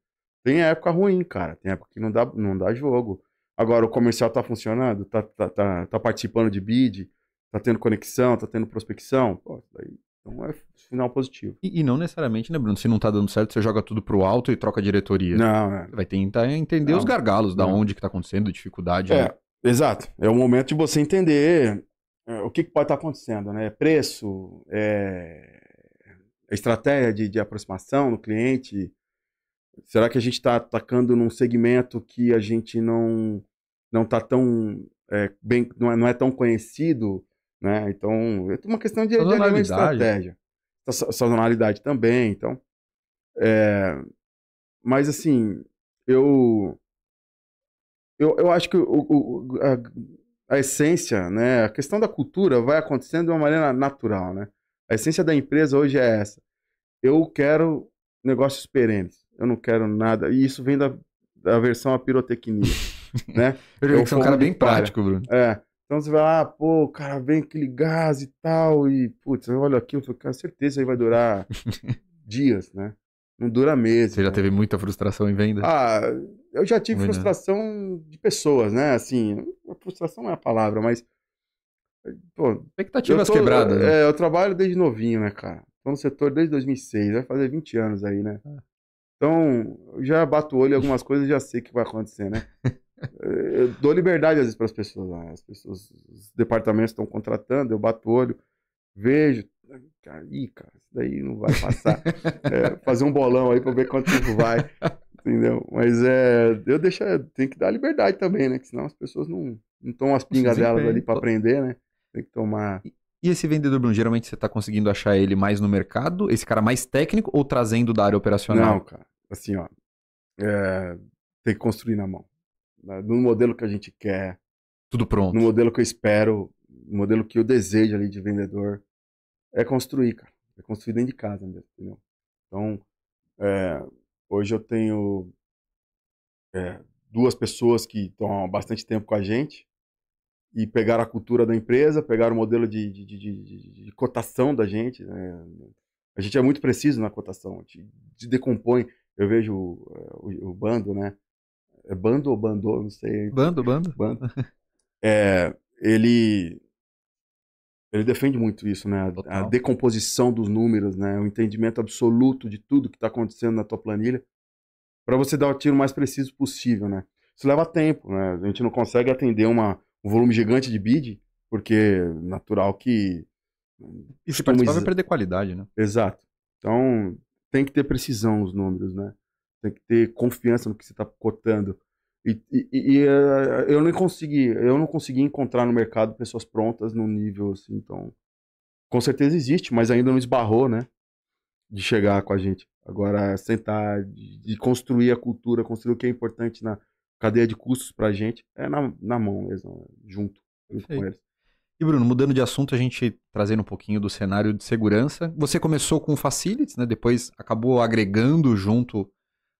Tem época ruim, cara. Tem época que não dá jogo. Agora, o comercial tá funcionando? Tá participando de bid? Tá tendo conexão? Tá tendo prospecção? Pô, daí, então é sinal positivo. E não necessariamente, né, Bruno? Se não tá dando certo, você joga tudo pro alto e troca a diretoria. Não, Vai tentar entender os gargalos, da onde que tá acontecendo, dificuldade, né? Exato. É o momento de você entender o que pode estar acontecendo, né? Preço, estratégia de aproximação no cliente. Será que a gente está atacando num segmento que a gente não está tão bem, não é tão conhecido, né? Então, é uma questão de alinhamento de estratégia. Sazonalidade também, então. Mas, assim, eu acho que a essência, né? A questão da cultura vai acontecendo de uma maneira natural, né? A essência da empresa hoje é essa. Eu quero negócios perenes. Eu não quero nada. E isso vem da versão a pirotecnia, né? Eu sou um cara bem prático, Bruno. Então você vai lá, pô, cara, vem aquele gás e tal, e, putz, eu olho aqui, eu falo, cara, certeza que aí vai durar dias, né? Não dura meses. Você já teve muita frustração em venda? Eu já tive frustração de pessoas, né? Assim, frustração não é a palavra, mas, pô... Expectativas quebradas, né? Eu trabalho desde novinho, né, cara? Tô no setor desde 2006, vai fazer 20 anos aí, né? Então, eu já bato o olho em algumas coisas e já sei o que vai acontecer, né? Eu dou liberdade às vezes para as pessoas, né? Os departamentos estão contratando, eu bato o olho, vejo, cara, isso daí não vai passar. Fazer um bolão aí para ver quanto tempo vai, entendeu? Mas tem que dar liberdade também, né? Que senão as pessoas não tomam as pingas delas ali para aprender, né? Tem que tomar... E esse vendedor, Bruno, geralmente você tá conseguindo achar ele mais no mercado, esse cara mais técnico ou trazendo da área operacional? Não, cara, assim, ó, tem que construir na mão. No modelo que a gente quer. Tudo pronto. No modelo que eu espero, no modelo que eu desejo ali de vendedor. É construir, cara. É construir dentro de casa mesmo, entendeu? Então, hoje eu tenho 2 pessoas que estão há bastante tempo com a gente e pegaram a cultura da empresa, pegaram o modelo de cotação da gente. Né? A gente é muito preciso na cotação, a gente decompõe. Eu vejo o bando, né? É bando ou bandô? Não sei. Bando. Ele defende muito isso, né? Total. A decomposição dos números, né? O entendimento absoluto de tudo que está acontecendo na tua planilha, para você dar o tiro mais preciso possível, né? Isso leva tempo, né? A gente não consegue atender um volume gigante de bid, porque é natural que... E se participar vai perder qualidade, né? Exato. Então, tem que ter precisão nos números, né? Tem que ter confiança no que você está cotando. Eu não consegui encontrar no mercado pessoas prontas num nível assim, então, com certeza existe, mas ainda não esbarrou, né, de chegar com a gente. Agora, sentar, de construir a cultura, construir o que é importante na cadeia de custos pra gente, é na mão mesmo, junto com Perfeito. eles. E Bruno, mudando de assunto, a gente trazendo um pouquinho do cenário de segurança. Você começou com facilities, né? Depois acabou agregando junto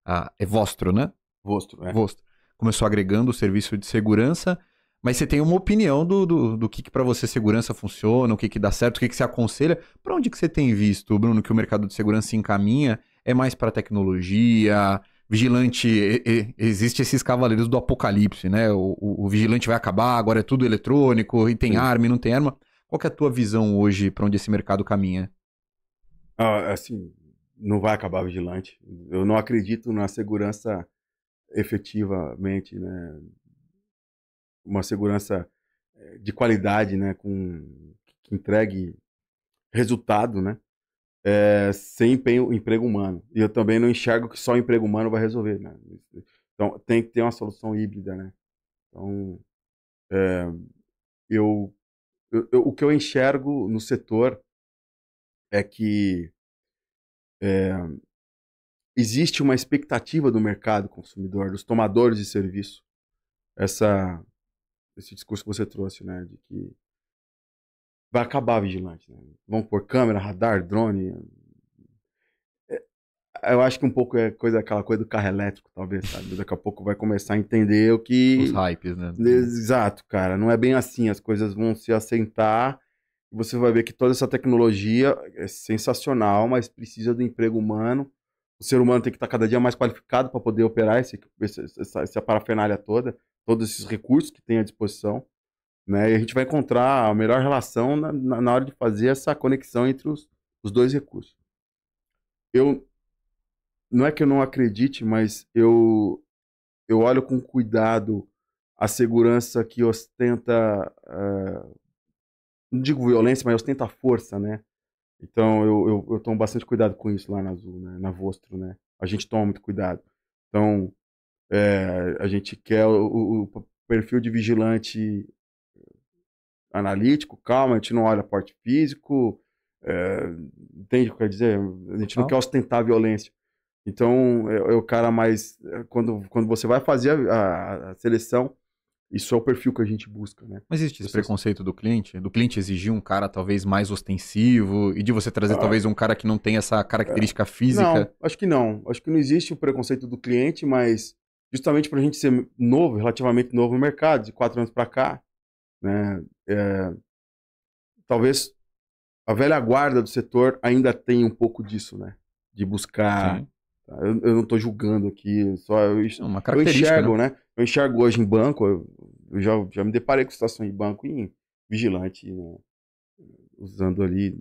a Evostro, né? Vostro, é. Vostro. Começou agregando o serviço de segurança, mas você tem uma opinião do que para você segurança funciona, o que dá certo, o que você aconselha. Para onde que você tem visto, Bruno, que o mercado de segurança se encaminha? É mais para tecnologia? Vigilante, existe esses cavaleiros do apocalipse, né? O vigilante vai acabar, agora é tudo eletrônico, e tem Sim. arma e não tem arma. Qual que é a tua visão hoje para onde esse mercado caminha? Assim, não vai acabar vigilante. Eu não acredito na segurança efetivamente, né? Uma segurança de qualidade, né? Que entregue resultado, né? Sem emprego humano. E eu também não enxergo que só o emprego humano vai resolver, né? Então, tem que ter uma solução híbrida, né? Então, eu, o que eu enxergo no setor é que existe uma expectativa do mercado consumidor, dos tomadores de serviço, esse discurso que você trouxe, né? De que vai acabar a vigilante, né? Vão pôr câmera, radar, drone. Eu acho que um pouco é aquela coisa do carro elétrico, talvez, sabe? Daqui a pouco vai começar a entender o Os que. hypes, né? Exato, cara. Não é bem assim. As coisas vão se assentar e você vai ver que toda essa tecnologia é sensacional, mas precisa do emprego humano. O ser humano tem que estar cada dia mais qualificado para poder operar essa parafernália toda, todos esses recursos que tem à disposição, né? E a gente vai encontrar a melhor relação na hora de fazer essa conexão entre os dois recursos. Não é que eu não acredite, mas eu olho com cuidado a segurança que ostenta, não digo violência, mas ostenta força, né? Então eu tomo bastante cuidado com isso lá na Azul, né? Na Vostro, né? A gente toma muito cuidado. Então, a gente quer o perfil de vigilante analítico, calma, a gente não olha porte físico, é, entende o que quer dizer? A gente não quer ostentar violência. Então, é o cara mais. Quando você vai fazer a seleção, isso é o perfil que a gente busca, né? Mas existe esse preconceito do cliente? Do cliente exigir um cara talvez mais ostensivo e de você trazer talvez um cara que não tem essa característica física? Não, acho que não. Acho que não existe o preconceito do cliente, mas justamente para a gente ser novo, relativamente novo no mercado, de 4 anos para cá, né? Talvez a velha guarda do setor ainda tenha um pouco disso, né? De buscar. Sim. Eu não estou julgando aqui, só É uma eu característica, enxergo, né? né? Eu enxergo hoje em banco, eu já me deparei com situações em banco em vigilante, né? Usando ali,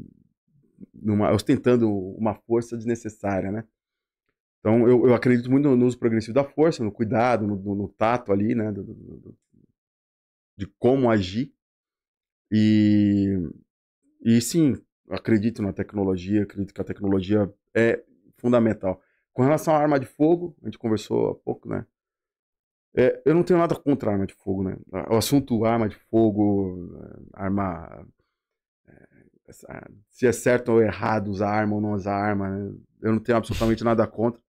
ostentando uma força desnecessária, né? Então eu acredito muito no uso progressivo da força, no cuidado, no tato ali, né? De como agir. E sim, acredito na tecnologia, acredito que a tecnologia é fundamental. Com relação à arma de fogo, a gente conversou há pouco, né? Eu não tenho nada contra a arma de fogo, né? O assunto arma de fogo, arma. Se é certo ou errado usar arma ou não usar arma, né? Eu não tenho absolutamente nada contra.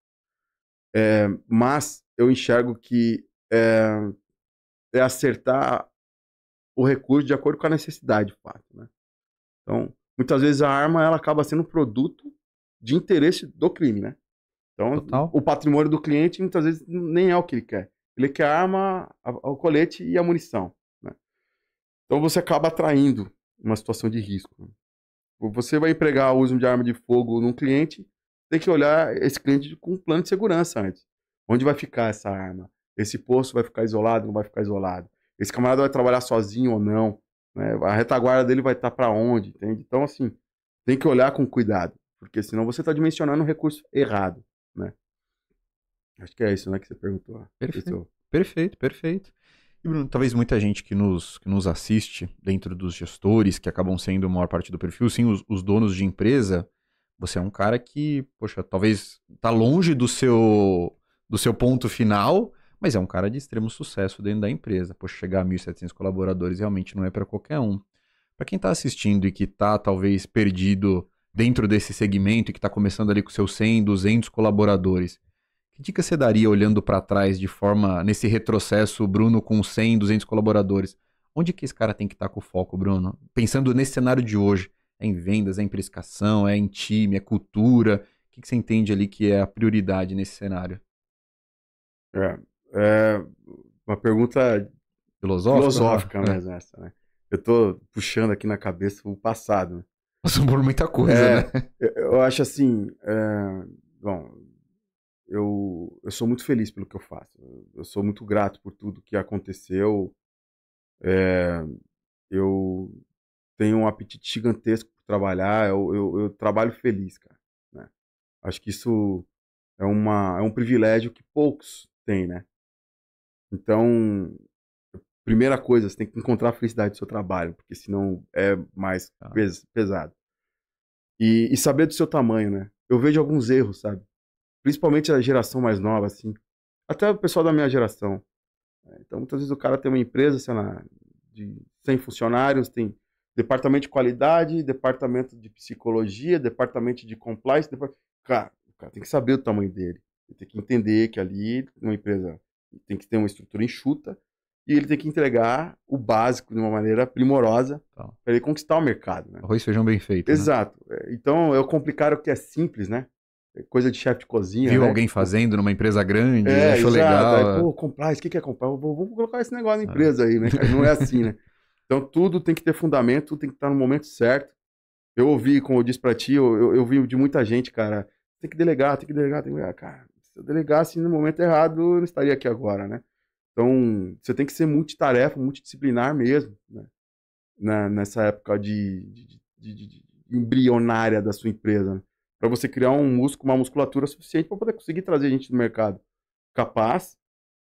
Mas eu enxergo que é acertar o recurso de acordo com a necessidade, de fato, né? Então, muitas vezes a arma ela acaba sendo um produto de interesse do crime, né? Então, Total. o patrimônio do cliente muitas vezes nem é o que ele quer. Ele quer a arma, o colete e a munição, né? Então, você acaba atraindo uma situação de risco, né? Você vai empregar o uso de arma de fogo num cliente, tem que olhar esse cliente com um plano de segurança antes. Onde vai ficar essa arma? Esse posto vai ficar isolado, não vai ficar isolado? Esse camarada vai trabalhar sozinho ou não? Né? A retaguarda dele vai estar para onde? Entende? Então, assim, tem que olhar com cuidado, porque senão você está dimensionando um recurso errado, né? Acho que é isso, né, que você perguntou. Perfeito, perfeito, perfeito. E, Bruno, talvez muita gente que nos assiste, dentro dos gestores, que acabam sendo a maior parte do perfil, sim, os donos de empresa, você é um cara que, poxa, talvez tá longe do seu ponto final, Mas é um cara de extremo sucesso dentro da empresa. Poxa, chegar a 1.700 colaboradores realmente não é para qualquer um. Para quem está assistindo e que está talvez perdido dentro desse segmento e que está começando ali com seus 100, 200 colaboradores, que dica você daria olhando para trás de forma, nesse retrocesso, Bruno com 100, 200 colaboradores? Onde que esse cara tem que estar com o foco, Bruno? Pensando nesse cenário de hoje, é em vendas, é em precificação, é em time, é cultura? O que você entende ali que é a prioridade nesse cenário? É, é uma pergunta Filosófico? filosófica mesmo essa, né? Eu tô puxando aqui na cabeça o passado, né? Passou por muita coisa, né? É, eu acho assim, bom, eu sou muito feliz pelo que eu faço. Eu sou muito grato por tudo que aconteceu. É, eu tenho um apetite gigantesco por trabalhar. Eu trabalho feliz, cara, né? Acho que isso é um privilégio que poucos têm, né? Então, primeira coisa, você tem que encontrar a felicidade do seu trabalho, porque senão é mais Tá. pesado. E saber do seu tamanho, né? Eu vejo alguns erros, sabe? Principalmente a geração mais nova, assim. Até o pessoal da minha geração. Então, muitas vezes o cara tem uma empresa, sei lá, de 100 funcionários, tem departamento de qualidade, departamento de psicologia, departamento de compliance. Cara, o cara tem que saber o tamanho dele. Ele tem que entender que ali, uma empresa tem que ter uma estrutura enxuta e ele tem que entregar o básico de uma maneira primorosa Tá. para ele conquistar o mercado, né? Arroz e feijão bem feito, né? Exato. Então, eu complicar o que é simples, né? É coisa de chefe de cozinha, Viu né? alguém fazendo numa empresa grande, É, achou exato. Aí, legal. pô, compliance, o que é compliance? Vamos colocar esse negócio na É. empresa aí, né, cara? Não é assim, né? Então, tudo tem que ter fundamento, tudo tem que estar no momento certo. Eu ouvi, como eu disse pra ti, eu vi de muita gente, cara, tem que delegar, tem que delegar, tem que delegar. Cara, se eu delegasse no momento errado, eu não estaria aqui agora, né? Então, você tem que ser multitarefa, multidisciplinar mesmo, né? Nessa época de embrionária da sua empresa, né? Para você criar um músculo, uma musculatura suficiente para poder conseguir trazer gente do mercado capaz,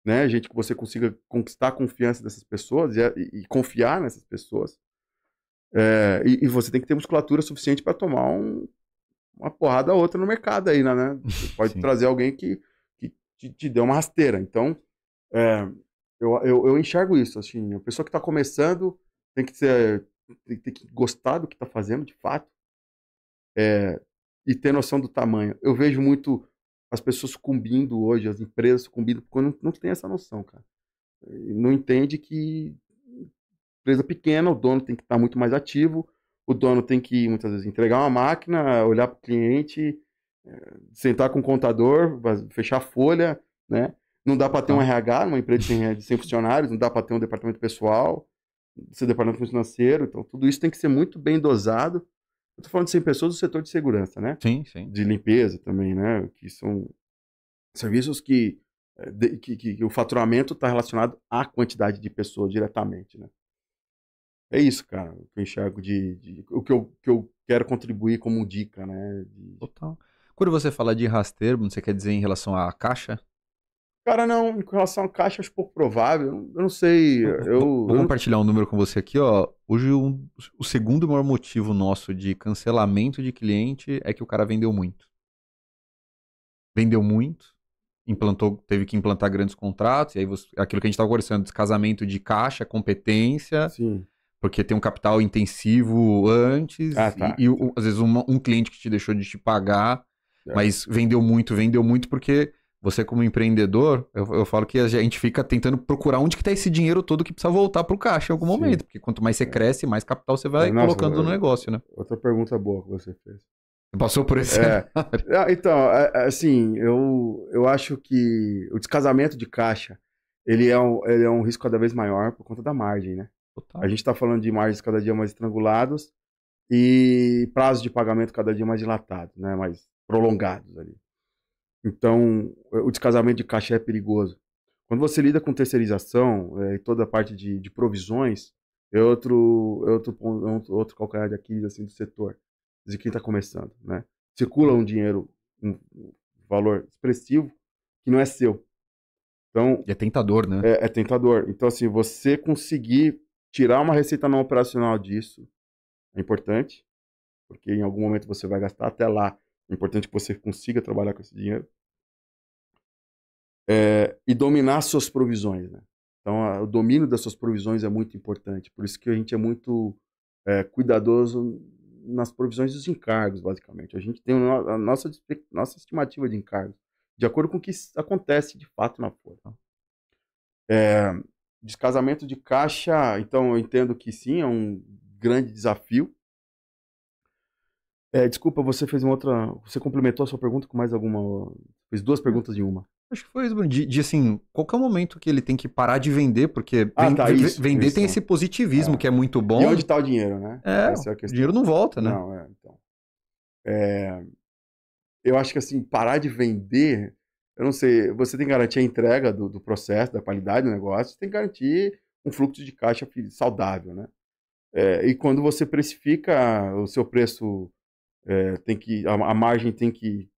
né? Gente que você consiga conquistar a confiança dessas pessoas e confiar nessas pessoas. E você tem que ter musculatura suficiente para tomar uma porrada ou outra no mercado aí, né? Você pode Sim. trazer alguém que te dê uma rasteira. Então, é, eu enxergo isso, assim, a pessoa que está começando tem que ser, tem que gostar do que está fazendo, de fato, e ter noção do tamanho. Eu vejo muito as pessoas sucumbindo hoje, as empresas sucumbindo, porque não tem essa noção, cara. E não entende que empresa pequena, o dono tem que estar muito mais ativo, o dono tem que, muitas vezes, entregar uma máquina, olhar para o cliente, sentar com o contador, fechar a folha, né? Não dá para ter um Total. RH numa empresa de 100 funcionários, não dá para ter um departamento pessoal, seu departamento financeiro, então tudo isso tem que ser muito bem dosado. Eu estou falando de 100 pessoas do setor de segurança, né? Sim, sim. De limpeza também, né? Que são serviços que o faturamento está relacionado à quantidade de pessoas diretamente, né? É isso, cara, o que eu enxergo o que eu quero contribuir como dica, né? Total. Quando você fala de rasteiro, você quer dizer em relação à caixa? Cara, não, em relação à caixa, acho pouco provável. Eu não sei. Vou compartilhar um número com você aqui, ó. Hoje o segundo maior motivo nosso de cancelamento de cliente é que o cara vendeu muito. Vendeu muito, implantou, teve que implantar grandes contratos, e aí aquilo que a gente estava conversando, descasamento de caixa, competência, Sim. porque tem um capital intensivo Ah, antes, tá. às vezes um cliente que te deixou de te pagar, É. mas vendeu muito porque você, como empreendedor, eu falo que a gente fica tentando procurar onde que está esse dinheiro todo que precisa voltar para o caixa em algum Sim. momento, porque quanto mais você É. cresce, mais capital você vai Nossa, colocando no negócio, né? outra pergunta boa que você fez. Você passou por esse É, cenário. então, assim, eu acho que o descasamento de caixa, ele é um risco cada vez maior por conta da margem, né? A Total. gente está falando de margens cada dia mais estrangulados e prazos de pagamento cada dia mais dilatados, né? Mais prolongados ali. Então, o descasamento de caixa é perigoso. Quando você lida com terceirização e toda a parte de provisões, é outro calcanhar de Aquiles assim, do setor, de quem está começando, né? Circula um dinheiro, um valor expressivo que não é seu. Então, E é tentador, né? é tentador. Então, assim, você conseguir tirar uma receita não operacional disso é importante, porque em algum momento você vai gastar. Até lá, é importante que você consiga trabalhar com esse dinheiro. E dominar suas provisões, né? Então, o domínio das suas provisões é muito importante. Por isso que a gente é muito cuidadoso nas provisões dos encargos, basicamente. A gente tem a nossa estimativa de encargos, de acordo com o que acontece de fato na folha. Descasamento de caixa, então eu entendo que sim, é um grande desafio. Desculpa, você fez uma outra. Você complementou a sua pergunta com mais alguma. Fez duas perguntas em uma. Acho que foi isso, de assim, qualquer momento que ele tem que parar de vender, porque vender isso. tem esse positivismo que é muito bom. E onde está o dinheiro, né? Essa é a questão. O dinheiro não volta, né? Não, então. Eu acho que assim, parar de vender, eu não sei, você tem que garantir a entrega do processo, da qualidade do negócio, você tem que garantir um fluxo de caixa saudável, né? E quando você precifica, o seu preço a margem tem que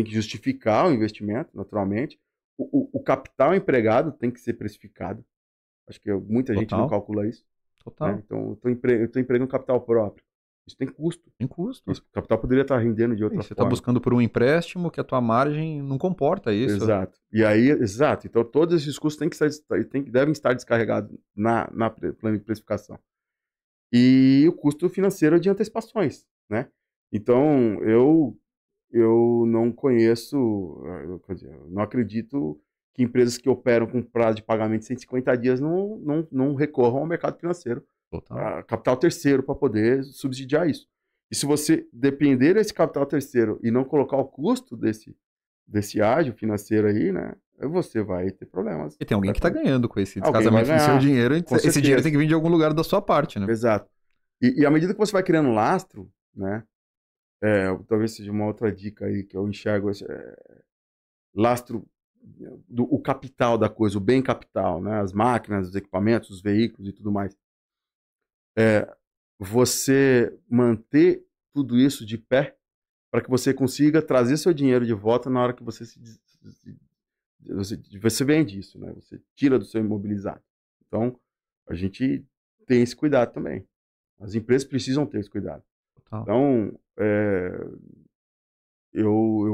justificar o investimento, naturalmente. O capital empregado tem que ser precificado. Acho que muita gente não calcula isso. Total. Né? Então, eu estou empregando capital próprio. Isso tem custo. Tem custo. O capital poderia estar rendendo de outra forma. Você está buscando por um empréstimo que a tua margem não comporta isso. Exato. E aí, Então, todos esses custos devem estar descarregados na plano de precificação. E o custo financeiro de antecipações, né? Então, eu não conheço, não acredito que empresas que operam com prazo de pagamento de 150 dias não recorram ao mercado financeiro, a capital terceiro, para poder subsidiar isso. E se você depender desse capital terceiro e não colocar o custo desse ágio financeiro aí, né, você vai ter problemas. E tem alguém que está ganhando com esse descasamento do seu dinheiro, esse dinheiro tem que vir de algum lugar da sua parte, né? Exato. E à medida que você vai criando lastro, né, talvez seja uma outra dica aí que eu enxergo, lastro o capital da coisa, o bem capital, né? As máquinas, os equipamentos, os veículos e tudo mais. Você manter tudo isso de pé para que você consiga trazer seu dinheiro de volta na hora que você você vende isso, né? Você tira do seu imobilizado. Então, a gente tem esse cuidado também. As empresas precisam ter esse cuidado. Então,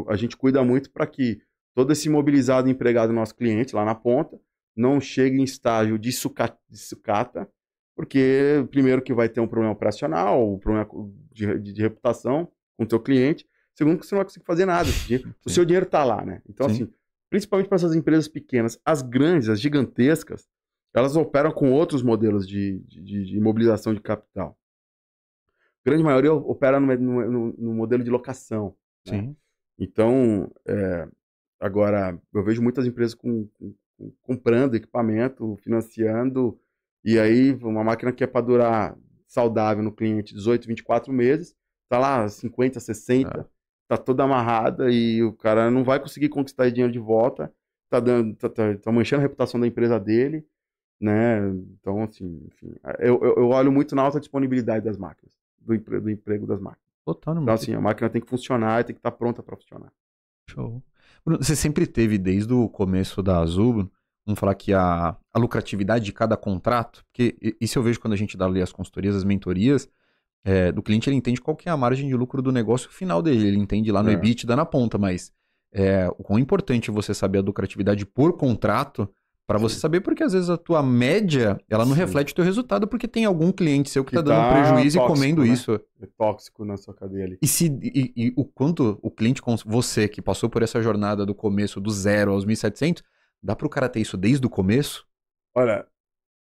a gente cuida muito para que todo esse imobilizado empregado do nosso cliente lá na ponta não chegue em estágio de sucata, porque primeiro que vai ter um problema operacional, um problema de reputação com o teu cliente, segundo que você não vai conseguir fazer nada. O seu dinheiro está lá, né? Então, assim, principalmente para essas empresas pequenas, as grandes, as gigantescas, elas operam com outros modelos de imobilização de capital. A grande maioria opera no modelo de locação. Né? Sim. Então, agora, eu vejo muitas empresas comprando equipamento, financiando, e aí uma máquina que é para durar saudável no cliente 18, 24 meses, tá lá 50, 60, tá toda amarrada e o cara não vai conseguir conquistar esse dinheiro de volta, tá manchando a reputação da empresa dele, né? Então, assim, enfim, eu olho muito na alta disponibilidade das máquinas, do emprego das máquinas. Totalmente. Então, assim, a máquina tem que funcionar e tem que estar pronta para funcionar. Show. Bruno, você sempre teve, desde o começo da Azul, vamos falar que a lucratividade de cada contrato, porque isso eu vejo quando a gente dá ali as consultorias, as mentorias, do cliente, ele entende qual que é a margem de lucro do negócio final dele, ele entende lá no EBITDA na ponta, mas o quão importante é você saber a lucratividade por contrato, para você saber, porque às vezes a tua média, ela não reflete o teu resultado, porque tem algum cliente seu que tá dando prejuízo tóxico, e comendo, né? Isso. É tóxico na sua cadeia ali. E o quanto o cliente, você que passou por essa jornada do começo, do 0 aos 1.700, dá pro cara ter isso desde o começo? Olha,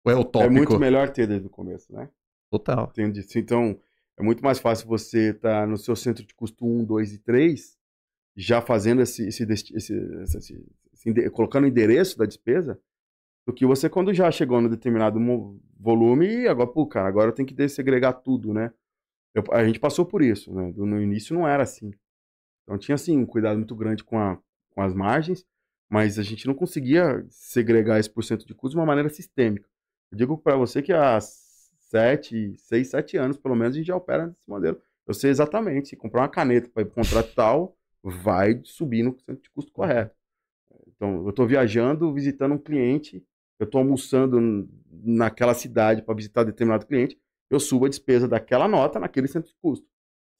ou é utópico? É muito melhor ter desde o começo, né? Total. Entendi. Então, é muito mais fácil você estar no seu centro de custo 1, 2 e 3, já fazendo colocando o endereço da despesa, do que você quando já chegou no determinado volume e agora, cara, agora tem que dessegregar tudo, né? A gente passou por isso, né? No início não era assim. Então tinha, assim, um cuidado muito grande com as margens, mas a gente não conseguia segregar esse porcento de custo de uma maneira sistêmica. Eu digo para você que há 6, 7 anos, pelo menos, a gente já opera nesse modelo. Eu sei exatamente, se comprar uma caneta para ir para o contrato tal, vai subir no porcento de custo correto. Então, eu estou viajando, visitando um cliente, eu estou almoçando naquela cidade para visitar determinado cliente, eu subo a despesa daquela nota naquele centro de custo,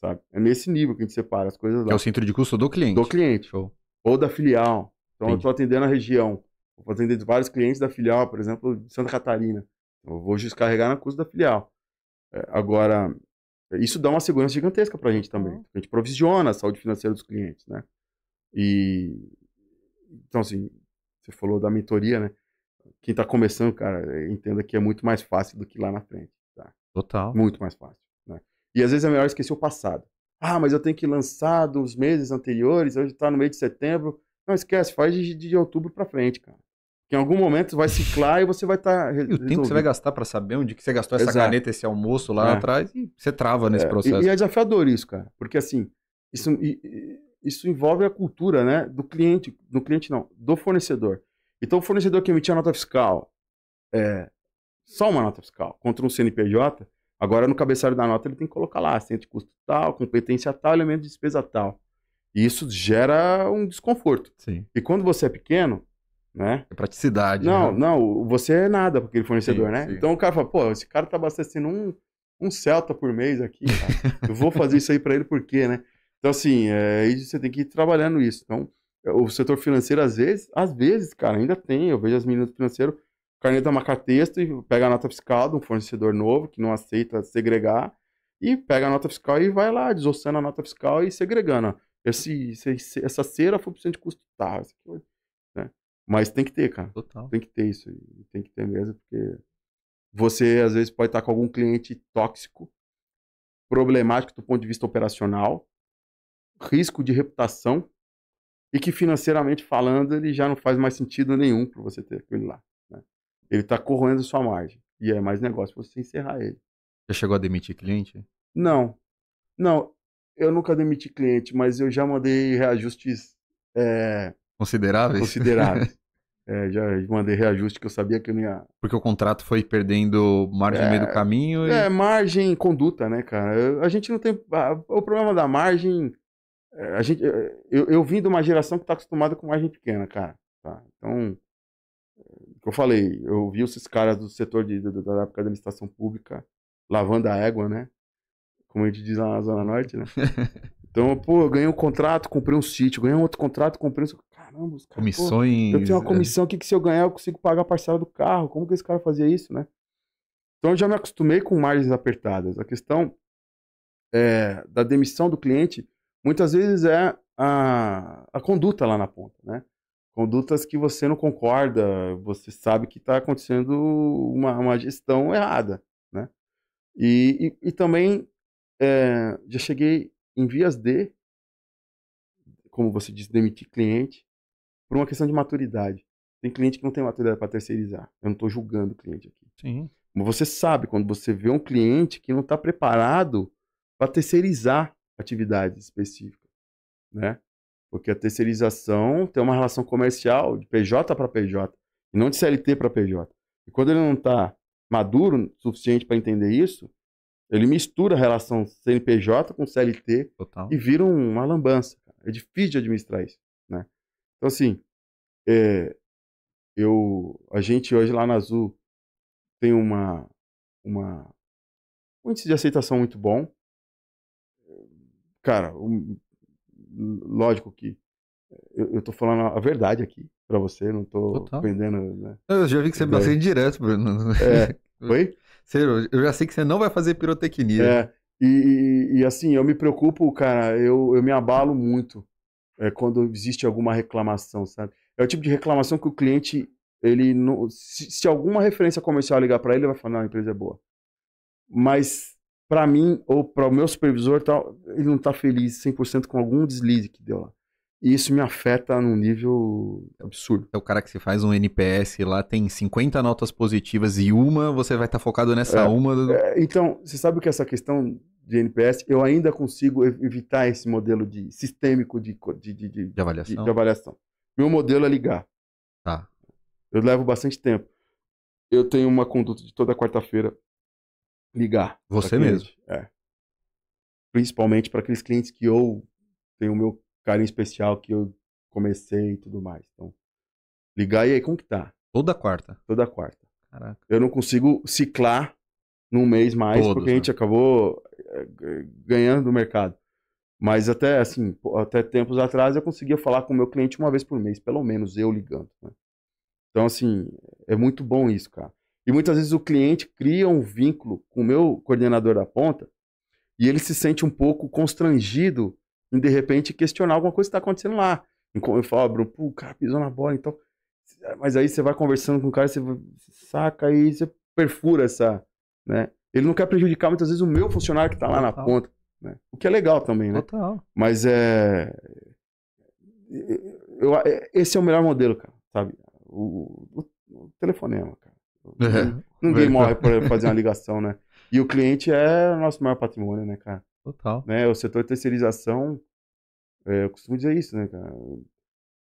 sabe? É nesse nível que a gente separa as coisas lá. Que é o centro de custo do cliente. Do cliente. Show. Ou da filial. Então, eu Entendi. estou atendendo a região. Vou atender vários clientes da filial, por exemplo, de Santa Catarina. Eu vou descarregar na custo da filial. Agora, isso dá uma segurança gigantesca para a gente também. A gente provisiona a saúde financeira dos clientes, né? E, então, assim, você falou da mentoria, né? Quem está começando, cara, entenda que é muito mais fácil do que lá na frente, tá? Total. Muito mais fácil, né? E às vezes é melhor esquecer o passado. Ah, mas eu tenho que lançar dos meses anteriores, hoje está no mês de setembro. Não esquece, faz de outubro para frente, cara. Que em algum momento vai ciclar e você vai estar E o tempo que você vai resolvido. gastar para saber onde que você gastou essa Exato. caneta, esse almoço lá É. atrás, e você trava nesse E processo. é desafiador isso, cara. Porque assim, isso envolve a cultura, né? Do cliente não, do fornecedor. Então o fornecedor que emitia a nota fiscal, só uma nota fiscal, contra um CNPJ, agora no cabeçalho da nota ele tem que colocar lá, centro de custo tal, competência tal, elemento de despesa tal. E isso gera um desconforto. Sim. E quando você é pequeno, né? É praticidade. Não, né? não, você é nada para aquele fornecedor, Sim, né? sim. Então o cara fala, pô, esse cara tá abastecendo um Celta por mês aqui, cara. Eu vou fazer isso aí para ele por quê, né? Então, assim, aí você tem que ir trabalhando isso. Então, o setor financeiro, às vezes, cara, ainda tem. Eu vejo as meninas do financeiro, caneta marca-texto e pega a nota fiscal de um fornecedor novo que não aceita segregar e pega a nota fiscal e vai lá, desossando a nota fiscal e segregando. Ó. Essa cera foi por cento de custo tal, né? Mas tem que ter, cara. Total. Tem que ter isso aí. Tem que ter mesmo, porque você, às vezes, pode estar com algum cliente tóxico, problemático do ponto de vista operacional, risco de reputação, e que financeiramente falando, ele já não faz mais sentido nenhum para você ter aquele lá. Né? Ele está corroendo a sua margem. E é mais negócio você encerrar ele. Já chegou a demitir cliente? Não, não. Eu nunca demiti cliente, mas eu já mandei reajustes Consideráveis? consideráveis. Já mandei reajuste que eu sabia que eu não ia. Porque o contrato foi perdendo margem no meio do caminho e... Margem, conduta, né, cara? A gente não tem. O problema da margem. Eu vim de uma geração que está acostumada com margem pequena, cara. Tá? Então, o que eu falei, eu vi esses caras do setor da época da licitação pública lavando a égua, né? Como a gente diz lá na Zona Norte, né? Então, pô, eu ganhei um contrato, comprei um sítio, ganhei um outro contrato, comprei um sítio. Caramba, os caras, Comissões... eu tenho uma comissão aqui que se eu ganhar eu consigo pagar a parcela do carro. Como que esse cara fazia isso, né? Então, eu já me acostumei com margens apertadas. A questão da demissão do cliente, muitas vezes é a conduta lá na ponta, né? Condutas que você não concorda, você sabe que está acontecendo uma gestão errada, né? E também já cheguei em vias de, como você disse, demitir cliente por uma questão de maturidade. Tem cliente que não tem maturidade para terceirizar. Eu não estou julgando o cliente aqui. Sim. Mas você sabe, quando você vê um cliente que não está preparado para terceirizar atividades específicas, né? Porque a terceirização tem uma relação comercial de PJ para PJ, e não de CLT para PJ. E quando ele não está maduro o suficiente para entender isso, ele mistura a relação CNPJ com CLT Total. e vira uma lambança. É difícil de administrar isso, né? Então, assim, a gente hoje lá na Azul tem um índice de aceitação muito bom. Cara, lógico que eu tô falando a verdade aqui pra você, não tô Total. vendendo, né? Eu já vi que você é bastante direto, Bruno. Oi? Eu já sei que você não vai fazer pirotecnia. E assim, eu me preocupo, cara, eu me abalo muito quando existe alguma reclamação, sabe? É o tipo de reclamação que o cliente, ele não, se alguma referência comercial ligar pra ele vai falar, não, a empresa é boa. Mas pra mim, ou para o meu supervisor, tal, ele não tá feliz 100% com algum deslize que deu lá. E isso me afeta num nível absurdo. É o cara que se faz um NPS lá, tem 50 notas positivas e uma, você vai estar focado nessa uma. Então, você sabe que essa questão de NPS, eu ainda consigo evitar esse modelo de sistêmico de avaliação. De avaliação. Meu modelo é ligar. Tá. Eu levo bastante tempo. Eu tenho uma conduta de toda quarta-feira ligar. Você mesmo? Principalmente para aqueles clientes que eu tenho o meu carinho especial, que eu comecei e tudo mais. Então, ligar e aí, como que tá? Toda quarta? Toda quarta. Caraca. Eu não consigo ciclar num mês mais, porque a gente acabou ganhando do mercado. Mas até, assim, até tempos atrás eu conseguia falar com o meu cliente uma vez por mês, pelo menos eu ligando, né? Então, assim, é muito bom isso, cara. E muitas vezes o cliente cria um vínculo com o meu coordenador da ponta e ele se sente um pouco constrangido em, de repente, questionar alguma coisa que está acontecendo lá. Eu falo, Bruno, pô, o cara pisou na bola, então... Mas aí você vai conversando com o cara, você saca e você perfura essa, né? Ele não quer prejudicar muitas vezes o meu funcionário que está lá na ponta, né? O que é legal também, né? Total. Mas esse é o melhor modelo, cara, sabe? O telefonema, cara. Ninguém morre por fazer uma ligação, né? E o cliente é o nosso maior patrimônio, né, cara? Total. Né? O setor de terceirização, eu costumo dizer isso, né, cara?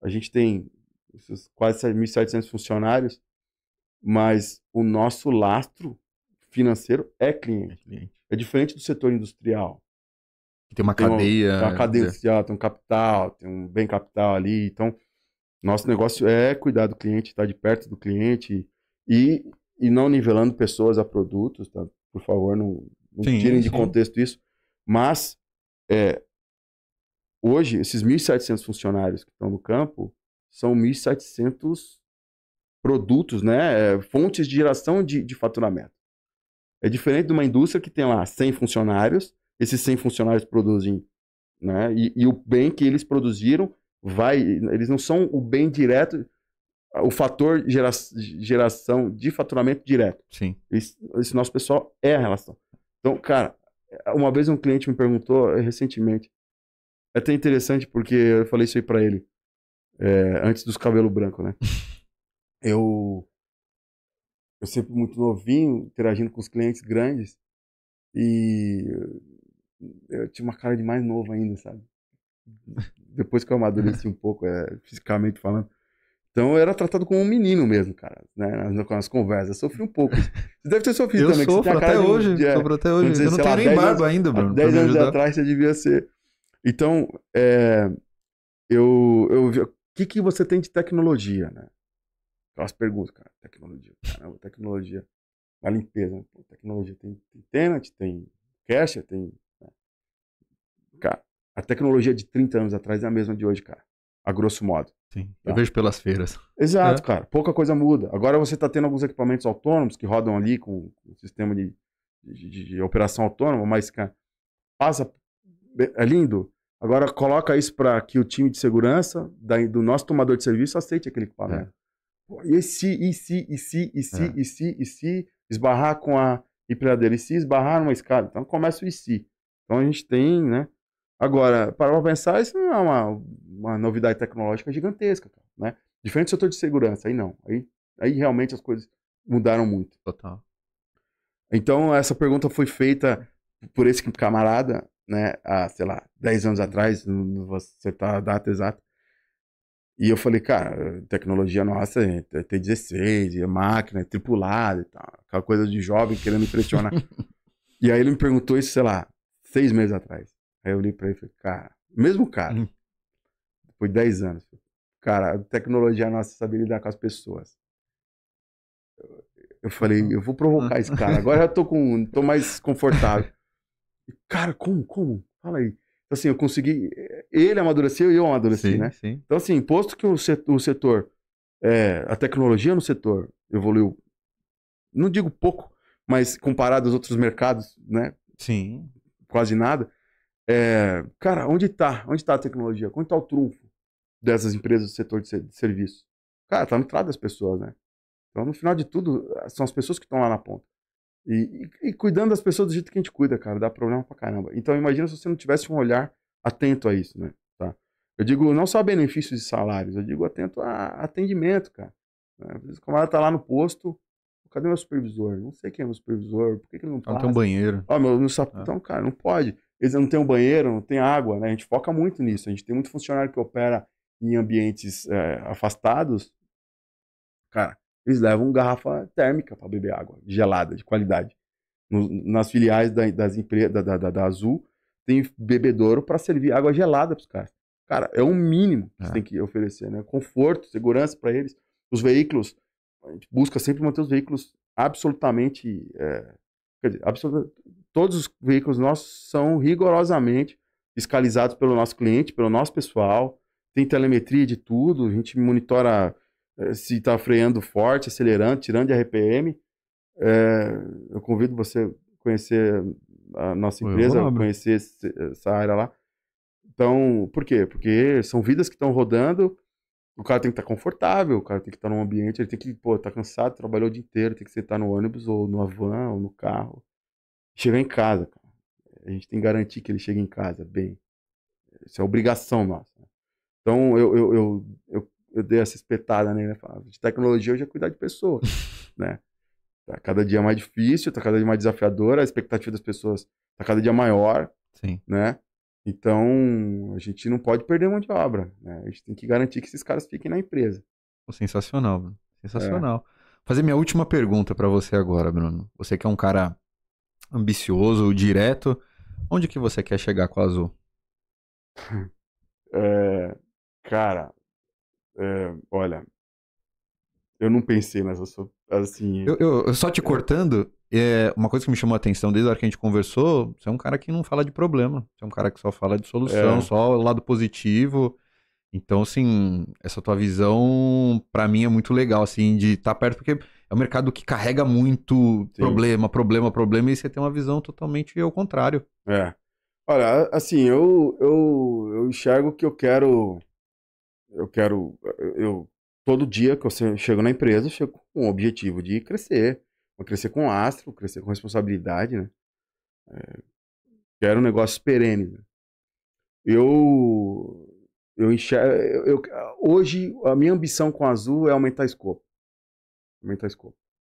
A gente tem esses quase 1.700 funcionários, mas o nosso lastro financeiro é cliente. É diferente do setor industrial. Tem uma cadeia. Tem uma cadeia industrial, tem um capital, tem um bem capital ali. Então, nosso negócio é cuidar do cliente, estar de perto do cliente e não nivelando pessoas a produtos, tá? Por favor, não tirem de contexto isso. Mas, hoje, esses 1.700 funcionários que estão no campo são 1.700 produtos, né? Fontes de geração de faturamento. É diferente de uma indústria que tem lá 100 funcionários, esses 100 funcionários produzem, né? E o bem que eles produziram eles não são o bem direto, o fator geração de faturamento direto. Sim. Esse nosso pessoal é a relação. Então, cara, uma vez um cliente me perguntou recentemente, é até interessante porque eu falei isso aí pra ele, antes dos cabelos brancos, né? Eu sempre muito novinho, interagindo com os clientes grandes, e eu tinha uma cara de mais novo ainda, sabe? Depois que eu amadureci um pouco, fisicamente falando. Então eu era tratado como um menino mesmo, cara, né? Nas conversas. Eu sofri um pouco. Você deve ter sofrido também. Eu sofro até hoje. Sofro até hoje. Dizer, eu não tenho nem barba ainda, Bruno. 10 anos atrás você devia ser. Então, eu vi. O que você tem de tecnologia, né? Aquelas perguntas, cara. Tecnologia. Caramba, tecnologia. A limpeza. Né? Pô, tecnologia tem tenant, tem cache, tem. Né? Cara, a tecnologia de 30 anos atrás é a mesma de hoje, cara. A grosso modo. Sim, eu vejo pelas feiras. Exato, cara. Pouca coisa muda. Agora você está tendo alguns equipamentos autônomos que rodam ali com um sistema de operação autônoma, mas, cara, é lindo. Agora coloca isso para que o time de segurança do nosso tomador de serviço aceite aquele equipamento. E se esbarrar com a empilhadeira, e se esbarrar numa escada. Então começa o e se. Então a gente tem, né? Agora, para pensar, isso não é uma novidade tecnológica gigantesca, né? Diferente do setor de segurança, aí não. Aí realmente as coisas mudaram muito. Total. Então, essa pergunta foi feita por esse camarada, né? Há, sei lá, 10 anos atrás, não vou acertar a data exata. E eu falei, cara, tecnologia nossa é T16, é máquina, é tripulada e tal. Aquela coisa de jovem querendo impressionar. E aí ele me perguntou isso, sei lá, 6 meses atrás. Aí eu olhei pra ele e falei, cara, mesmo cara, depois de 10 anos, cara, a tecnologia nossa sabe lidar com as pessoas. Eu falei, eu vou provocar esse cara, agora eu tô mais confortável. Cara, como? Fala aí. Então, assim, eu consegui, ele amadureceu e eu amadureci, né? Sim. Então, assim, posto que o setor, a tecnologia no setor evoluiu, não digo pouco, mas comparado aos outros mercados, né? Sim. Quase nada. Cara, onde tá a tecnologia? Onde tá o trunfo dessas empresas do setor de serviço? Cara, tá no trato das pessoas, né? Então, no final de tudo, são as pessoas que estão lá na ponta. E cuidando das pessoas do jeito que a gente cuida, cara, dá problema pra caramba. Então, imagina se você não tivesse um olhar atento a isso, né? Tá? Eu digo não só a benefícios de salários, eu digo atento a atendimento, cara. O camarada tá lá no posto, cadê meu supervisor? Não sei quem é meu supervisor, por que ele não passa? Não tem um banheiro. Então, cara, não pode. Eles não têm um banheiro, não tem água, né? A gente foca muito nisso. A gente tem muito funcionário que opera em ambientes afastados. Cara, eles levam garrafa térmica para beber água gelada, de qualidade. Nas filiais das empresas da Azul, tem bebedouro para servir água gelada para os caras. Cara, é um mínimo que você tem que oferecer, né? Conforto, segurança para eles. Os veículos, a gente busca sempre manter os veículos absolutamente... todos os veículos nossos são rigorosamente fiscalizados pelo nosso cliente, pelo nosso pessoal, tem telemetria de tudo, a gente monitora se está freando forte, acelerando, tirando de RPM. Eu convido você a conhecer a nossa empresa, conhecer essa área lá. Então, por quê? Porque são vidas que estão rodando, o cara tem que estar confortável, o cara tem que estar num ambiente, ele tem que, tá cansado, trabalhou o dia inteiro, tem que sentar no ônibus, ou numa van, ou no carro, chegar em casa, cara. A gente tem que garantir que ele chegue em casa bem. Isso é obrigação nossa. Então, eu dei essa espetada nele, né? De tecnologia hoje é cuidar de pessoa, né? Tá cada dia mais difícil, tá cada dia mais desafiador, a expectativa das pessoas tá cada dia maior, sim, né? Então, a gente não pode perder mão de obra, né? A gente tem que garantir que esses caras fiquem na empresa. Sensacional, Bruno. Sensacional. Fazer minha última pergunta para você agora, Bruno. Você que é um cara ambicioso, direto, onde que você quer chegar com a Azul? Cara, olha, eu não pensei nessa, assim... Eu só te cortando, uma coisa que me chamou a atenção desde a hora que a gente conversou, você é um cara que não fala de problema, você é um cara que só fala de solução, só o lado positivo. Então, assim, essa tua visão, pra mim, é muito legal, assim, de estar perto, porque é um mercado que carrega muito problema, e você tem uma visão totalmente ao contrário. Olha, assim, eu enxergo que todo dia que eu chego na empresa, eu chego com o objetivo de crescer com astro, crescer com responsabilidade, né? Quero negócios perenes, né? Eu enxergo, hoje, a minha ambição com a Azul é aumentar escopo.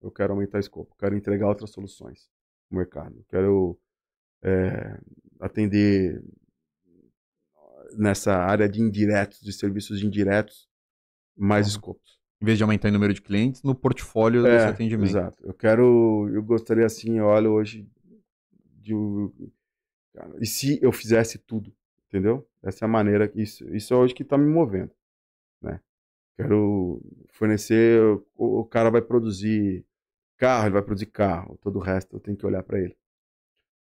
Eu quero aumentar escopo. Eu quero entregar outras soluções no mercado. Eu quero atender nessa área de indiretos, de serviços de indiretos, mais escopos. Em vez de aumentar o número de clientes, no portfólio desse atendimento. Exato. Eu gostaria assim, eu olho hoje e se eu fizesse tudo, entendeu? Essa é a maneira que isso é hoje que está me movendo, né? Quero fornecer, o cara vai produzir carro, ele vai produzir carro, todo o resto eu tenho que olhar para ele.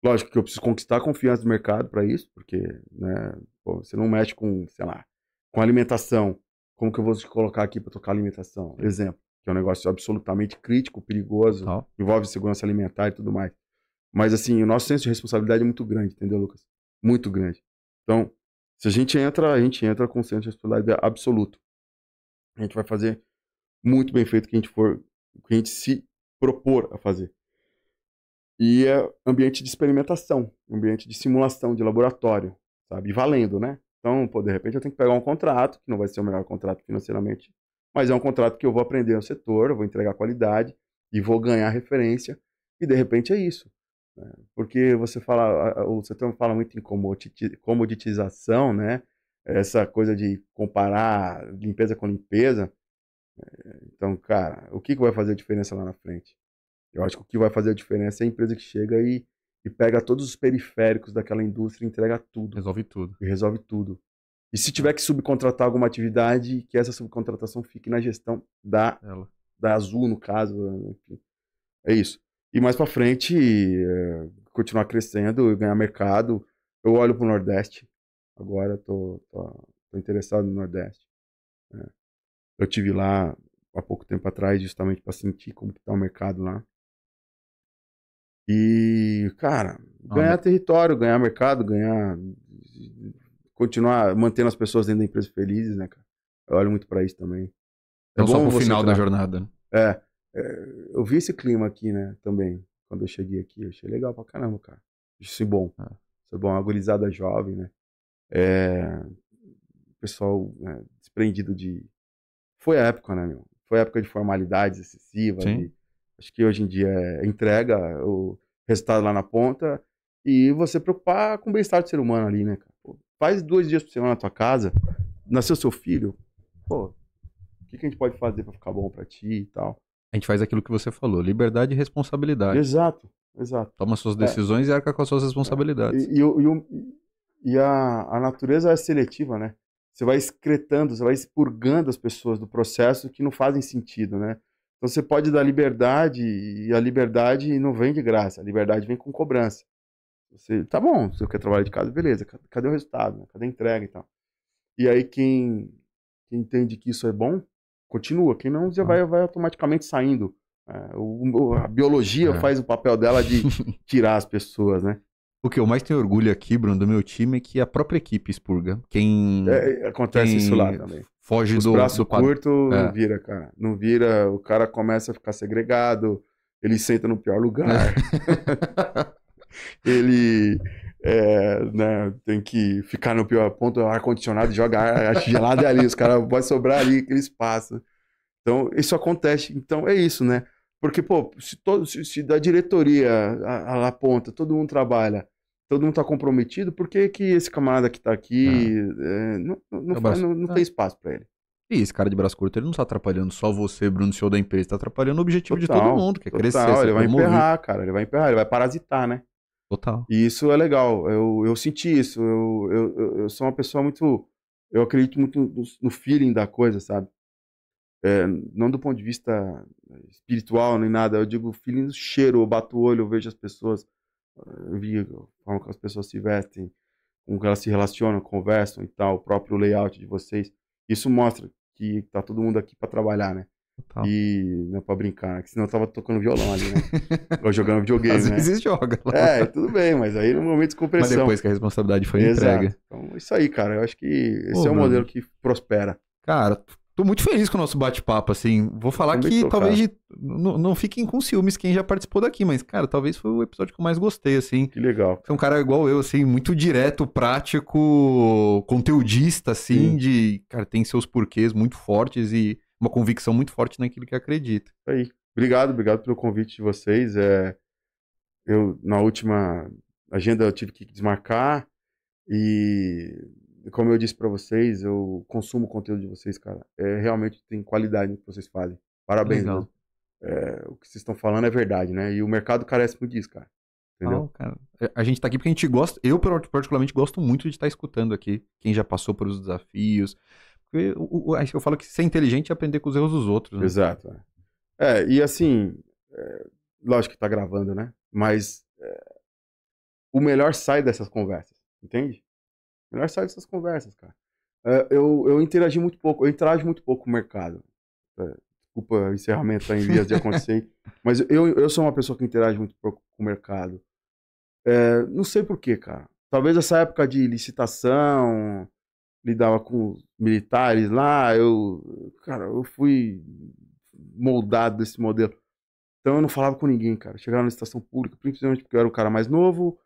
Lógico que eu preciso conquistar a confiança do mercado para isso, porque, né, você não mexe com, sei lá, com alimentação. Como que eu vou te colocar aqui para tocar alimentação? Exemplo, que é um negócio absolutamente crítico, perigoso, envolve segurança alimentar e tudo mais. Mas, assim, o nosso senso de responsabilidade é muito grande, entendeu, Lucas? Muito grande. Então, se a gente entra com um senso de responsabilidade absoluto. A gente vai fazer muito bem feito o que a gente se propor a fazer. E é ambiente de experimentação, ambiente de simulação, de laboratório, sabe? E valendo, né? Então, de repente eu tenho que pegar um contrato, que não vai ser o melhor contrato financeiramente, mas é um contrato que eu vou aprender no setor, eu vou entregar qualidade e vou ganhar referência, e de repente é isso. Né? Porque o setor fala muito em comoditização, né? Essa coisa de comparar limpeza com limpeza. Então, cara, o que vai fazer a diferença lá na frente? Eu acho que o que vai fazer a diferença é a empresa que chega e pega todos os periféricos daquela indústria e entrega tudo. Resolve tudo. E resolve tudo. E se tiver que subcontratar alguma atividade, que essa subcontratação fique na gestão da Azul, no caso. Enfim. É isso. E mais pra frente, continuar crescendo e ganhar mercado. Eu olho pro Nordeste. Agora tô interessado no Nordeste. Eu tive lá há pouco tempo atrás, justamente para sentir como que tá o mercado lá. E, cara, ganhar território, ganhar mercado, continuar mantendo as pessoas dentro da empresa felizes, né, cara? Eu olho muito pra isso também. Não só pro final da jornada. Eu vi esse clima aqui, né, também, quando eu cheguei aqui. Eu achei legal pra caramba, cara. Isso é bom. Isso é bom, uma gurizada jovem, né? Pessoal, né, desprendido de... Foi a época, né, meu? Foi a época de formalidades excessivas. Acho que hoje em dia entrega o resultado lá na ponta e você preocupar com o bem-estar do ser humano ali, né, cara? Pô, faz 2 dias por semana na tua casa, nasceu seu filho, pô, o que a gente pode fazer pra ficar bom pra ti e tal? A gente faz aquilo que você falou, liberdade e responsabilidade. Exato. Toma suas decisões e arca com as suas responsabilidades. E a natureza é seletiva, né? Você vai excretando, você vai expurgando as pessoas do processo que não fazem sentido, né? Então você pode dar liberdade, e a liberdade não vem de graça, a liberdade vem com cobrança. você, tá bom, você quer trabalhar de casa, beleza, cadê o resultado, né? Cadê a entrega e tal? E aí quem entende que isso é bom, continua. Quem não, já vai automaticamente saindo. A biologia É. faz o papel dela de tirar as pessoas, né? O que eu mais tenho orgulho aqui, Bruno, do meu time é que a própria equipe expurga. Acontece isso lá também. Foge Os do braços quadro. curtos não vira, cara. Não vira, o cara começa a ficar segregado, ele senta no pior lugar. Ele né, tem que ficar no pior ponto, ar-condicionado, joga ar gelado ali, os caras vai sobrar ali aquele espaço. Então, isso acontece. Então, é isso, né? Porque, pô, se da diretoria a ponta, todo mundo trabalha, todo mundo tá comprometido, por que que esse camarada que tá aqui não tem espaço para ele? E esse cara de braço curto, ele não tá atrapalhando só você, Bruno, CEO da empresa, tá atrapalhando o objetivo de todo Total, mundo, que é crescer, total. ser Ele vai promovido. emperrar, cara, ele vai parasitar, né? Total. E isso é legal, eu senti isso, eu sou uma pessoa muito, eu acredito muito no feeling da coisa, sabe? Não do ponto de vista espiritual nem nada, eu digo feeling do cheiro, eu bato o olho, eu vejo as pessoas, eu vi a forma que as pessoas se vestem, como que elas se relacionam, conversam e tal, o próprio layout de vocês, isso mostra que tá todo mundo aqui para trabalhar, né? Total. E não é pra brincar, né? Senão eu tava tocando violão ali, né? Ou jogando videogame, Às né? vezes joga. Lá. Tudo bem, mas aí no momento de Mas compressão. depois que a responsabilidade foi Exato. entregue. Então, isso aí, cara. Eu acho que esse é um Bruno, modelo que prospera. Cara, tô muito feliz com o nosso bate-papo, assim. Vou falar Também que tô, talvez cara. não fiquem com ciúmes quem já participou daqui, mas, cara, talvez foi o episódio que eu mais gostei, assim. Que legal. Você é um cara igual eu, assim, muito direto, prático, conteudista, assim, Sim. cara, tem seus porquês muito fortes e uma convicção muito forte naquilo que acredita. Isso aí. Obrigado pelo convite de vocês. Eu, na última agenda, eu tive que desmarcar e, como eu disse pra vocês, eu consumo o conteúdo de vocês, cara. Realmente tem qualidade no que vocês fazem. Parabéns Legal. mesmo. O que vocês estão falando é verdade, né? E o mercado carece muito disso, cara. Entendeu? Cara. A gente tá aqui porque a gente gosta, eu particularmente gosto muito de estar escutando aqui quem já passou por os desafios. Porque eu falo que ser inteligente é aprender com os erros dos outros, né? Exato. E assim, lógico que tá gravando, né? Mas o melhor sai dessas conversas, entende? O melhor sai dessas conversas, cara. Eu interagi muito pouco, eu interajo muito pouco com o mercado. Desculpa, o encerramento tá em vias de acontecer. Mas eu sou uma pessoa que interage muito pouco com o mercado. Não sei por quê, cara. Talvez essa época de licitação, lidava com os militares lá, eu fui moldado desse modelo. Então eu não falava com ninguém, cara. Chegava na licitação pública, principalmente porque eu era o cara mais novo,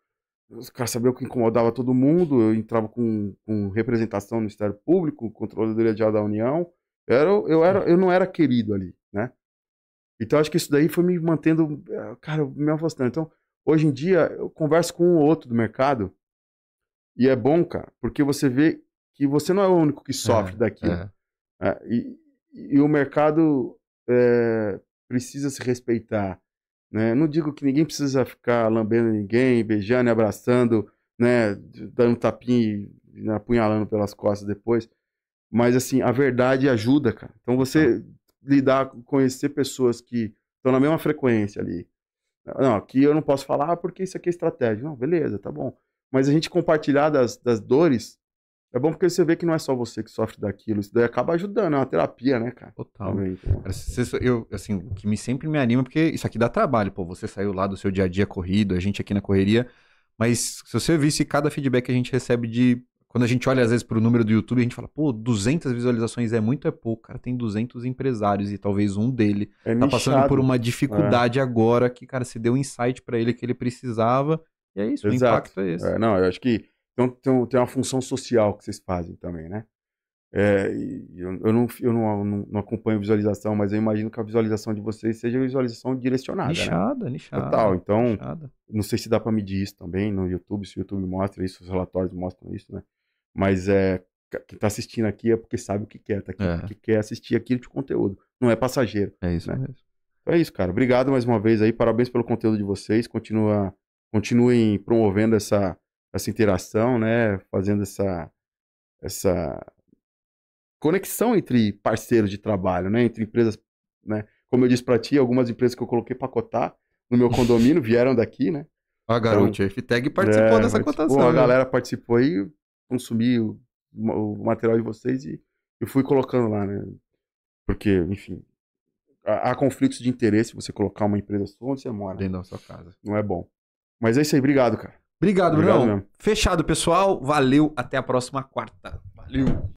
os caras sabiam que incomodava todo mundo, eu entrava com representação no Ministério Público, Controladoria Geral da União, eu não era querido ali, né? Então acho que isso daí foi me mantendo, cara, me afastando. Então, hoje em dia, eu converso com um ou outro do mercado, e é bom, cara, porque você vê que você não é o único que sofre daquilo. E o mercado precisa se respeitar, né? Não digo que ninguém precisa ficar lambendo ninguém, beijando e abraçando, né? Dando tapinha e apunhalando pelas costas depois. Mas, assim, a verdade ajuda, cara. Então, você conhecer pessoas que estão na mesma frequência ali. Não, aqui eu não posso falar porque isso aqui é estratégia. Não, beleza, tá bom. Mas a gente compartilhar das dores é bom porque você vê que não é só você que sofre daquilo. Isso daí acaba ajudando, é uma terapia, né, cara? Total. Também, então. Cara, assim, o que sempre me anima, porque isso aqui dá trabalho, pô, você saiu lá do seu dia a dia corrido, a gente aqui na correria, mas se você visse cada feedback que a gente recebe quando a gente olha às vezes pro número do YouTube, a gente fala, pô, 200 visualizações é muito, é pouco, cara, tem 200 empresários e talvez um dele tá passando por uma dificuldade agora que, cara, se deu um insight pra ele que ele precisava, e é isso, Exato. o impacto é esse. Não, eu acho que tem uma função social que vocês fazem também, né? Eu não acompanho visualização, mas eu imagino que a visualização de vocês seja visualização direcionada, né? Nichada. Total. Então, nichada. não sei se dá para medir isso também no YouTube, se o YouTube mostra isso, os relatórios mostram isso, né? Mas quem tá assistindo aqui é porque sabe o que quer, tá aqui porque quer assistir aquele tipo de conteúdo. Não é passageiro. É isso né? mesmo. Então é isso, cara. Obrigado mais uma vez aí, parabéns pelo conteúdo de vocês. Continuem promovendo essa interação, né? Fazendo essa conexão entre parceiros de trabalho, né? Entre empresas, né? Como eu disse para ti, algumas empresas que eu coloquei para cotar no meu condomínio vieram daqui, né? Ó, garoto, a FTEG participou dessa cotação. A viu? galera participou aí, consumiu o material de vocês e eu fui colocando lá, né? Porque, enfim, há conflitos de interesse você colocar uma empresa sua onde você mora. Dentro da sua casa. Não é bom. Mas é isso aí, obrigado, cara. Obrigado, Obrigado Brunão. mesmo. Fechado, pessoal. Valeu. Até a próxima quarta. Valeu.